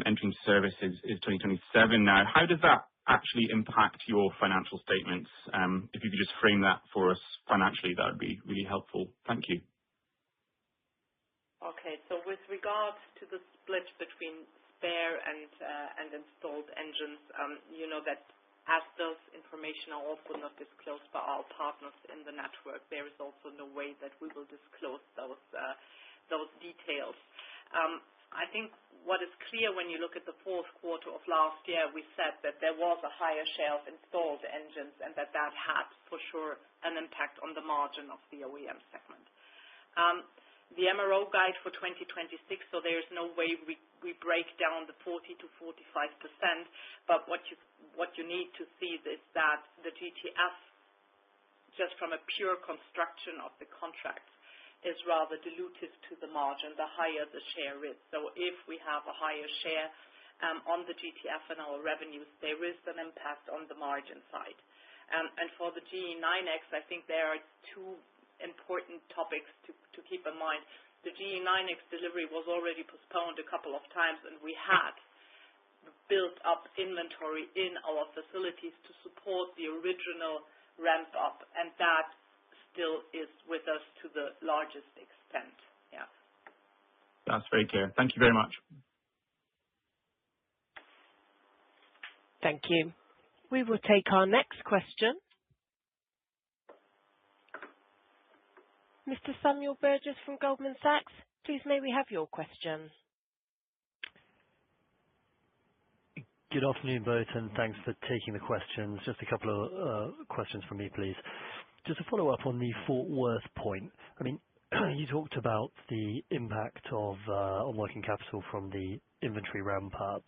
J: Entering service is 2027 now. How does that actually impact your financial statements? If you could just frame that for us financially, that would be really helpful. Thank you.
D: Okay. So with regards to the split between spare and installed engines, you know that as those information are also not disclosed by our partners in the network, there is also no way that we will disclose those details. I think what is clear when you look at the fourth quarter of last year, we said that there was a higher share of installed engines and that had for sure an impact on the margin of the OEM segment. The MRO guide for 2026, so there's no way we break down the 40 to 45%, but what you need to see is that the GTF, just from a pure construction of the contract, is rather dilutive to the margin, the higher the share is. So if we have a higher share on the GTF and our revenues, there is an impact on the margin side. And for the GE9X, I think there are two important topics to keep in mind. The GE9X delivery was already postponed a couple of times, and we had built up inventory in our facilities to support the original ramp up, and that still is with us to the largest extent. Yeah.
J: That's very clear. Thank you very much.
A: Thank you. We will take our next question. Mr. Samuel Burgess from Goldman Sachs, please may we have your question?
K: Good afternoon, both, and thanks for taking the questions. Just a couple of questions from me, please. Just to follow up on the Fort Worth point, I mean, you talked about the impact of on working capital from the inventory ramp up.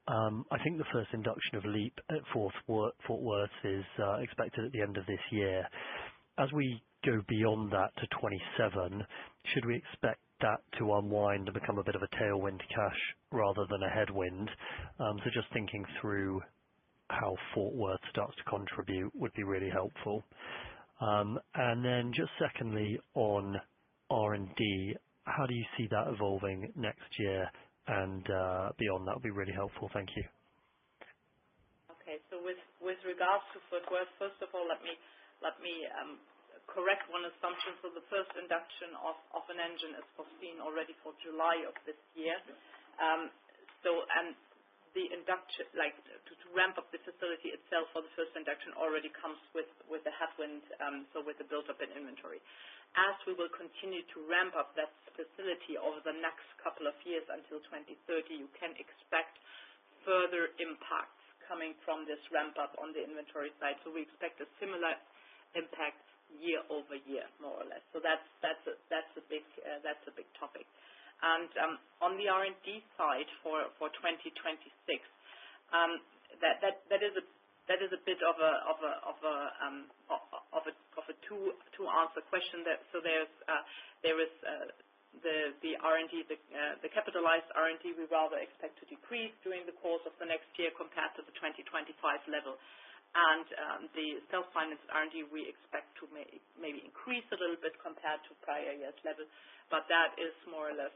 K: I think the first induction of LEAP at Fort Worth is expected at the end of this year. As we go beyond that to 27, should we expect that to unwind and become a bit of a tailwind to cash rather than a headwind. So just thinking through how Fort Worth starts to contribute would be really helpful. And then just secondly, on R&D, how do you see that evolving next year and beyond? That would be really helpful. Thank you.
D: Okay. So with regards to Fort Worth, first of all, let me correct one assumption. So the first induction of an engine is foreseen already for July of this year. And the induction, like to ramp up the facility itself for the first induction, already comes with a headwind, so with the build-up in inventory. As we will continue to ramp up that facility over the next couple of years until 2030, you can expect further impacts coming from this ramp-up on the inventory side. So we expect a similar impact year over year, more or less. So that's a big topic. And on the R&D side for 2026, that is a bit of a two answer question. So there is the R&D, the capitalized R&D we rather expect to decrease during the course of the next year compared to the 2025 level. And the self-financed R&D we expect to maybe increase a little bit compared to prior year's level, but that is more or less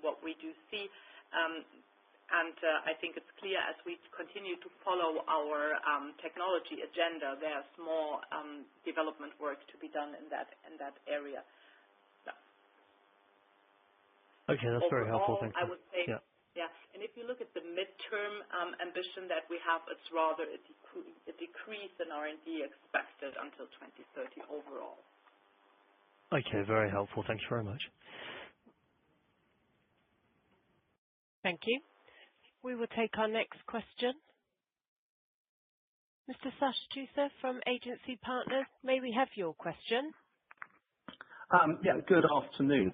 D: what we do see. And I think it's clear as we continue to follow our technology agenda, there's more development work to be done in that area.
K: Okay, that's very helpful. Thank you.
D: I would say, yeah. And if you look at the midterm ambition that we have, it's rather a decrease in R&D expected until 2030 overall.
K: Okay, very helpful. Thank you very much.
A: Thank you. We will take our next question. Mr. Sash Tusa from Agency Partners, may we have your question?
L: Yeah, good afternoon.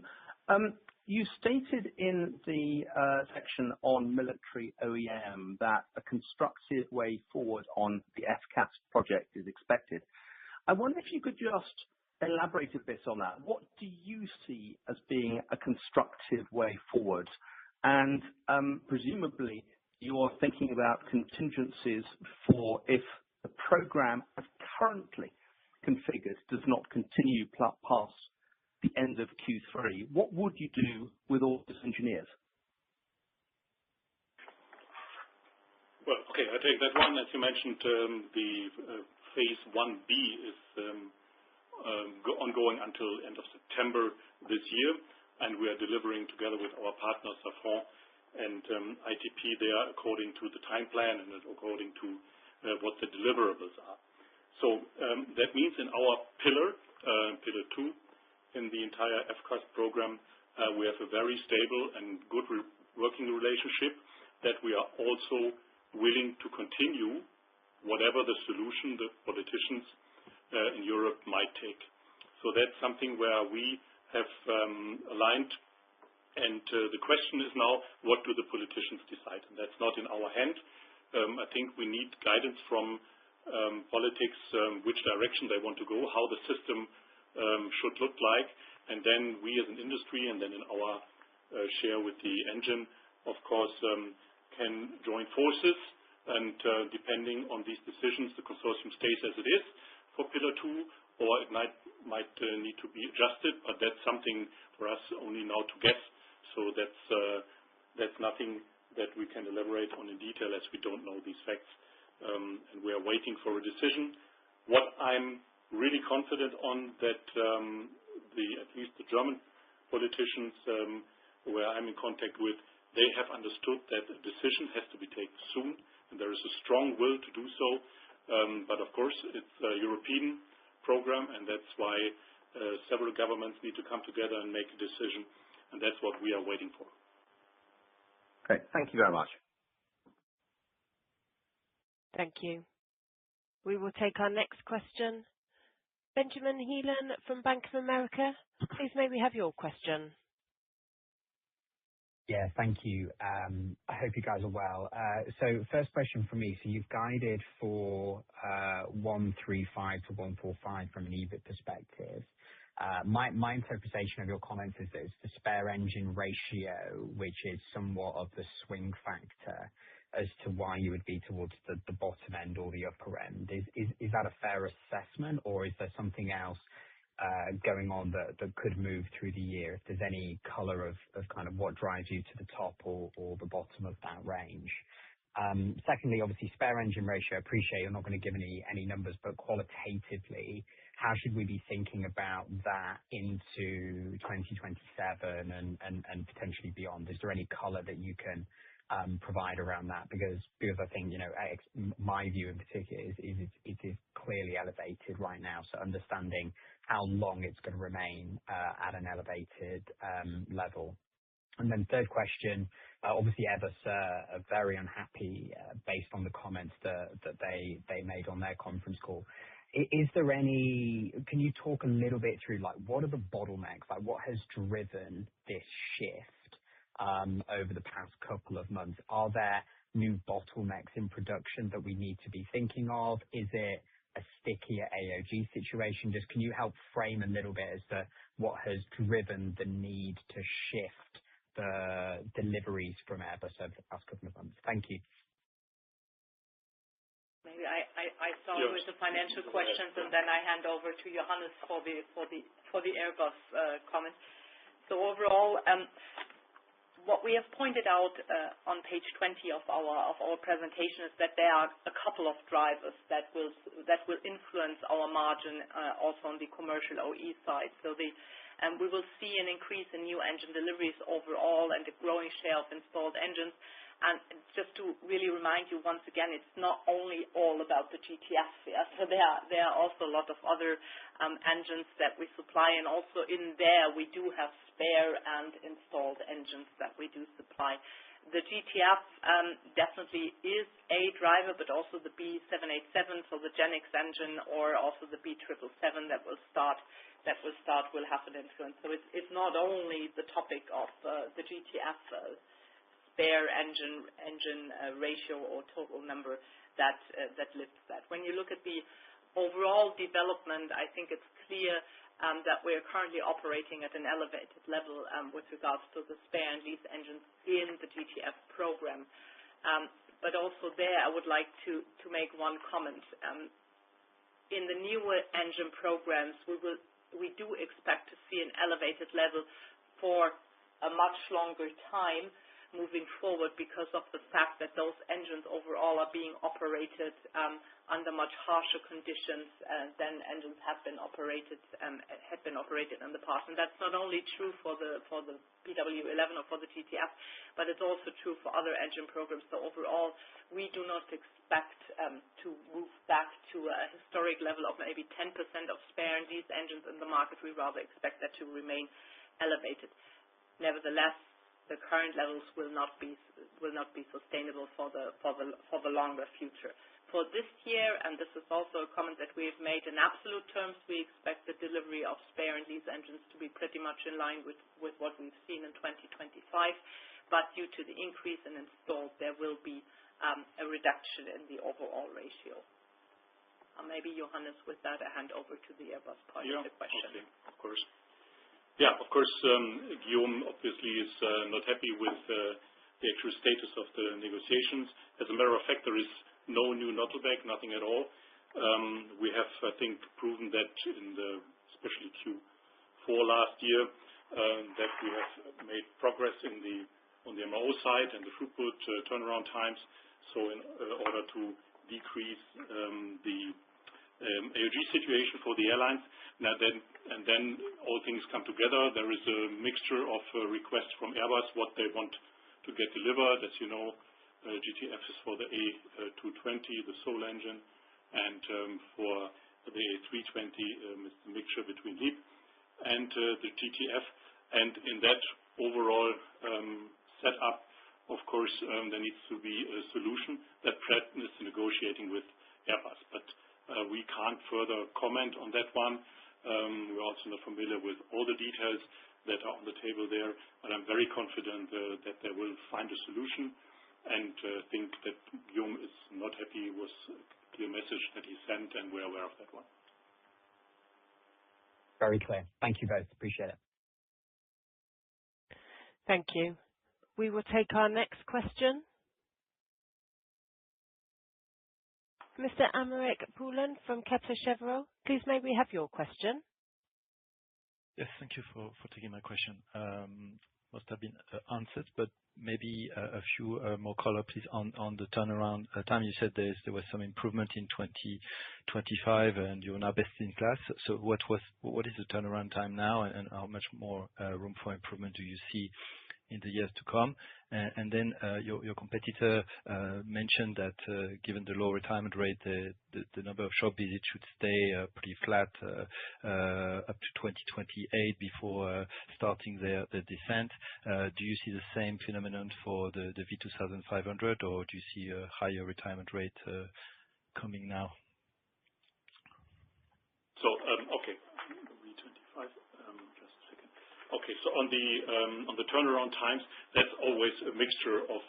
L: You stated in the section on military OEM that a constructive way forward on the FCAS project is expected. I wonder if you could just elaborate a bit on that. What do you see as being a constructive way forward? And presumably you are thinking about contingencies for if the program as currently configured does not continue past the end of Q3. What would you do with all those engineers?
C: Well, okay, I take that one. As you mentioned, the phase 1B is ongoing until end of September this year, and we are delivering together with our partner Safran and ITP there according to the time plan and according to what the deliverables are. So that means in our pillar 2, in the entire FCAS program, we have a very stable and good working relationship that we are also willing to continue whatever the solution the politicians in Europe might take. So that's something where we have aligned, and the question is now, what do the politicians decide? And that's not in our hand. I think we need guidance from politics, which direction they want to go, how the system should look like, and then we as an industry and then in our share with the engine, of course, can join forces, and depending on these decisions, the consortium stays as it is for Pillar 2, or it might need to be adjusted, but that's something for us only now to guess. So that's nothing that we can elaborate on in detail as we don't know these facts, and we are waiting for a decision. What I'm really confident on that at least the German politicians where I'm in contact with, they have understood that a decision has to be taken soon, and there is a strong will to do so. But of course, it's a European program, and that's why several governments need to come together and make a decision, and that's what we are waiting for.
L: Okay, thank you very much.
A: Thank you. We will take our next question. Benjamin Heelan from Bank of America, please may we have your question?
M: Yeah, thank you. I hope you guys are well. So first question for me. So you've guided for 135 to 145 from an EBIT perspective. My interpretation of your comments is that it's the spare engine ratio, which is somewhat of the swing factor as to why you would be towards the bottom end or the upper end. Is that a fair assessment, or is there something else going on that could move through the year? If there's any color of kind of what drives you to the top or the bottom of that range. Secondly, obviously, spare engine ratio, I appreciate you're not going to give any numbers, but qualitatively, how should we be thinking about that into 2027 and potentially beyond? Is there any color that you can provide around that? Because I think, my view in particular is it is clearly elevated right now, so understanding how long it's going to remain at an elevated level. And then third question, obviously Airbus are very unhappy based on the comments that they made on their conference call. Can you talk a little bit through what are the bottlenecks? What has driven this shift over the past couple of months? Are there new bottlenecks in production that we need to be thinking of? Is it a stickier AOG situation? Just can you help frame a little bit as to what has driven the need to shift the deliveries from Airbus over the past couple of months? Thank you.
D: Maybe I start with the financial questions, and then I hand over to Johannes for the Airbus comments. So overall, what we have pointed out on page 20 of our presentation is that there are a couple of drivers that will influence our margin also on the commercial OE side. So we will see an increase in new engine deliveries overall and a growing share of installed engines. And just to really remind you once again, it's not only all about the GTF. Yeah? So there are also a lot of other engines that we supply, and also in there we do have spare and installed engines that we do supply. The GTF definitely is a driver, but also the B787, so the GEnx engine, or also the B777 that will start will have an influence. So it's not only the topic of the GTF spare engine ratio or total number that lifts that. When you look at the overall development, I think it's clear that we are currently operating at an elevated level with regards to the spare and lease engines in the GTF program. But also there, I would like to make one comment. In the newer engine programs, we do expect to see an elevated level for a much longer time moving forward, because of the fact that those engines overall are being operated under much harsher conditions than engines have been operated in the past. And that's not only true for the PW11 or for the GTF, but it's also true for other engine programs. So overall, we do not expect to move back to a historic level of maybe 10% of spare and lease engines in the market. We rather expect that to remain elevated. Nevertheless, the current levels will not be sustainable for the longer future. For this year, and this is also a comment that we have made, in absolute terms, we expect the delivery of spare and lease engines to be pretty much in line with what we've seen in 2025. But due to the increase in installed, there will be a reduction in the overall ratio. Maybe Johannes, with that, I hand over to the Airbus part of the question.
C: Okay, of course. Yeah, of course, Guillaume obviously is not happy with the actual status of the negotiations. As a matter of fact, there is no new Nottelbeck, nothing at all. We have, I think, proven that in especially Q4 last year, that we have made progress on the MRO side and the throughput turnaround times. So in order to decrease the AOG situation for the airlines. Then all things come together. There is a mixture of requests from Airbus, what they want to get delivered. As you know, GTF is for the A220, the sole engine, and for the A320, it's a mixture between LEAP and the GTF. And in that overall setup, of course, there needs to be a solution that Pratt is negotiating with Airbus. But we can't further comment on that one. We're also not familiar with all the details that are on the table there, but I'm very confident that they will find a solution, and think that Guillaume is not happy with the clear message that he sent, and we're aware of that one.
M: Very clear. Thank you both. Appreciate it.
A: Thank you. We will take our next question. Mr. Aymeric Poulain from Kepler Cheuvreux, please may we have your question?
N: Yes, thank you for taking my question. Most have been answered, but maybe a few more color, please, on the turnaround time. You said there was some improvement in 2025, and you're now best in class. So what is the turnaround time now, and how much more room for improvement do you see in the years to come? And then your competitor mentioned that given the low retirement rate, the number of shop visits should stay pretty flat up to 2028 before starting their descent. Do you see the same phenomenon for the V2500, or do you see a higher retirement rate coming now?
C: So, okay. V25, just a second. Okay, so on the turnaround times, that's always a mixture of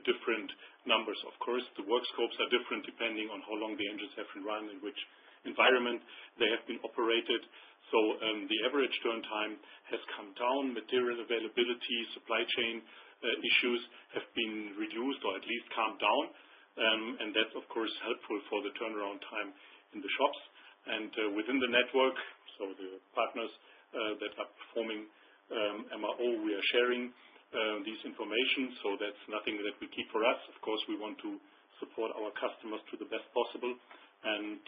C: different numbers. Of course, the work scopes are different depending on how long the engines have been run, in which environment they have been operated. So the average turn time has come down. Material availability, supply chain issues have been reduced or at least calmed down. And that's, of course, helpful for the turnaround time in the shops. And within the network, so the partners that are performing MRO, we are sharing these information. So that's nothing that we keep for us. Of course, we want to support our customers to the best possible. And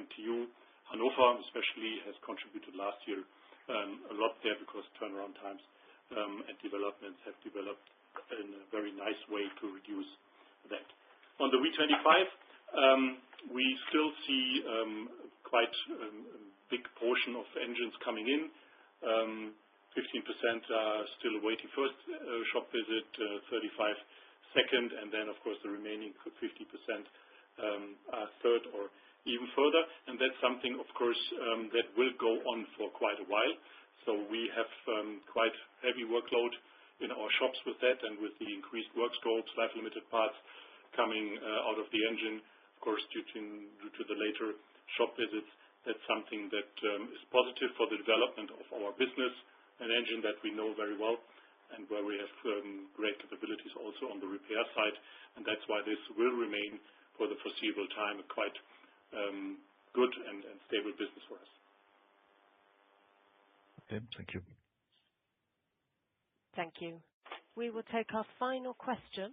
C: MTU Hannover especially has contributed last year a lot there, because turnaround times and developments have developed in a very nice way to reduce that. On the V25, we still see quite a big portion of engines coming in. 15% are still awaiting first shop visit, 35 second, and then, of course, the remaining 50% are third or even further. And that's something, of course, that will go on for quite a while. So we have quite heavy workload in our shops with that, and with the increased work scopes, life-limited parts coming out of the engine, of course, due to the later shop visits. That's something that is positive for the development of our business, an engine that we know very well and where we have great capabilities also on the repair side. And that's why this will remain for the foreseeable time a quite good and stable business for us.
N: Okay, thank you.
A: Thank you. We will take our final question.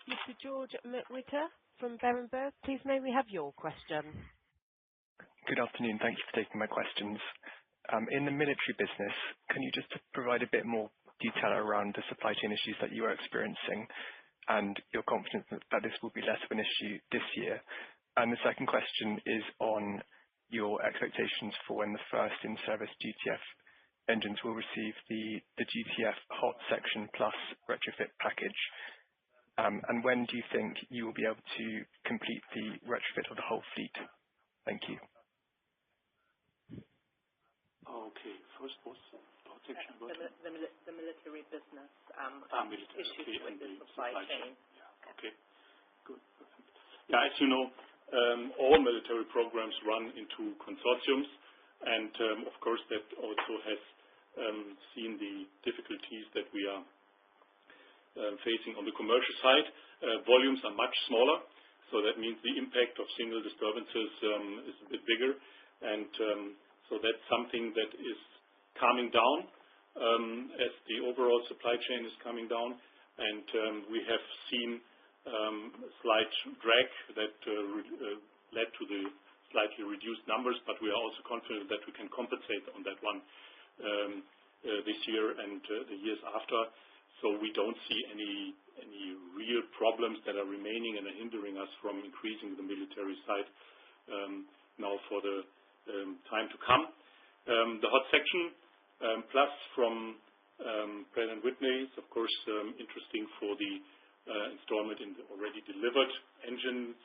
A: Mr. George McWhirter from Berenberg, please may we have your question?
O: Good afternoon. Thank you for taking my questions. In the military business, can you just provide a bit more detail around the supply chain issues that you are experiencing and your confidence that this will be less of an issue this year? And the second question is on your expectations for when the first in-service GTF engines will receive the GTF Hot Section Plus retrofit package. And when do you think you will be able to complete the retrofit of the whole fleet? Thank you.
C: Okay. First was Hot Section.
D: The military business
C: Military,
D: issues
C: okay,
D: with
C: and
D: the
C: the
D: supply chain.
C: Yeah. Okay. Good. Perfect. Yeah, as you know, all military programs run into consortiums, and of course that also has seen the difficulties that we are facing on the commercial side. Volumes are much smaller, so that means the impact of single disturbances is a bit bigger, and so that's something that is calming down as the overall supply chain is coming down, and we have seen slight drag that led to the slightly reduced numbers, but we are also confident that we can compensate on that one this year and the years after. So we don't see any real problems that are remaining and are hindering us from increasing the military side now for the time to come. The Hot Section Plus from Pratt & Whitney is, of course, interesting for the installment in the already delivered engines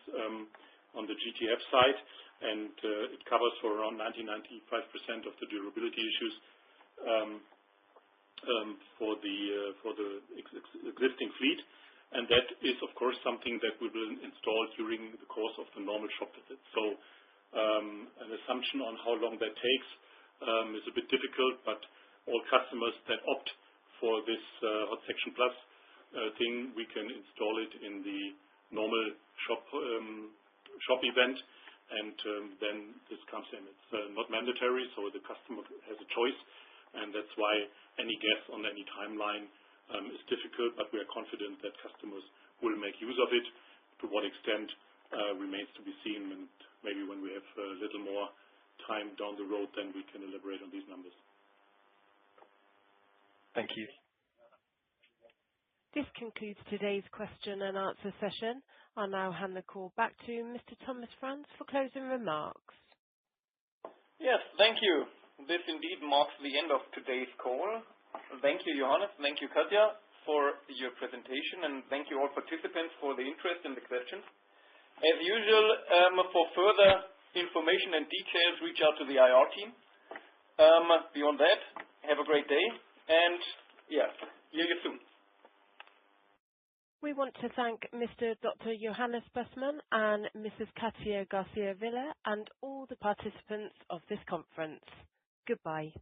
C: on the GTF side, and it covers for around 90-95% of the durability issues for the existing fleet, and that is, of course, something that we will install during the course of the normal shop visit. So An assumption on how long that takes is a bit difficult, but all customers that opt for this Hot Section Plus thing, we can install it in the normal shop event, and then this comes in. It's not mandatory, so the customer has a choice, and that's why any guess on any timeline is difficult, but we are confident that customers will make use of it. To what extent remains to be seen, and maybe when we have a little more time down the road, then we can elaborate on these numbers.
O: Thank you.
A: This concludes today's question and answer session. I'll now hand the call back to Mr. Thomas Franz for closing remarks.
B: Yes, thank you. This indeed marks the end of today's call. Thank you, Johannes. Thank you, Katja, for your presentation, and thank you all participants for the interest and the questions. As usual, for further information and details, reach out to the IR team. Beyond that, have a great day, and yeah, hear you soon.
A: We want to thank Mr. Dr. Johannes Bussmann and Mrs. Katja Garcia Villa and all the participants of this conference. Goodbye.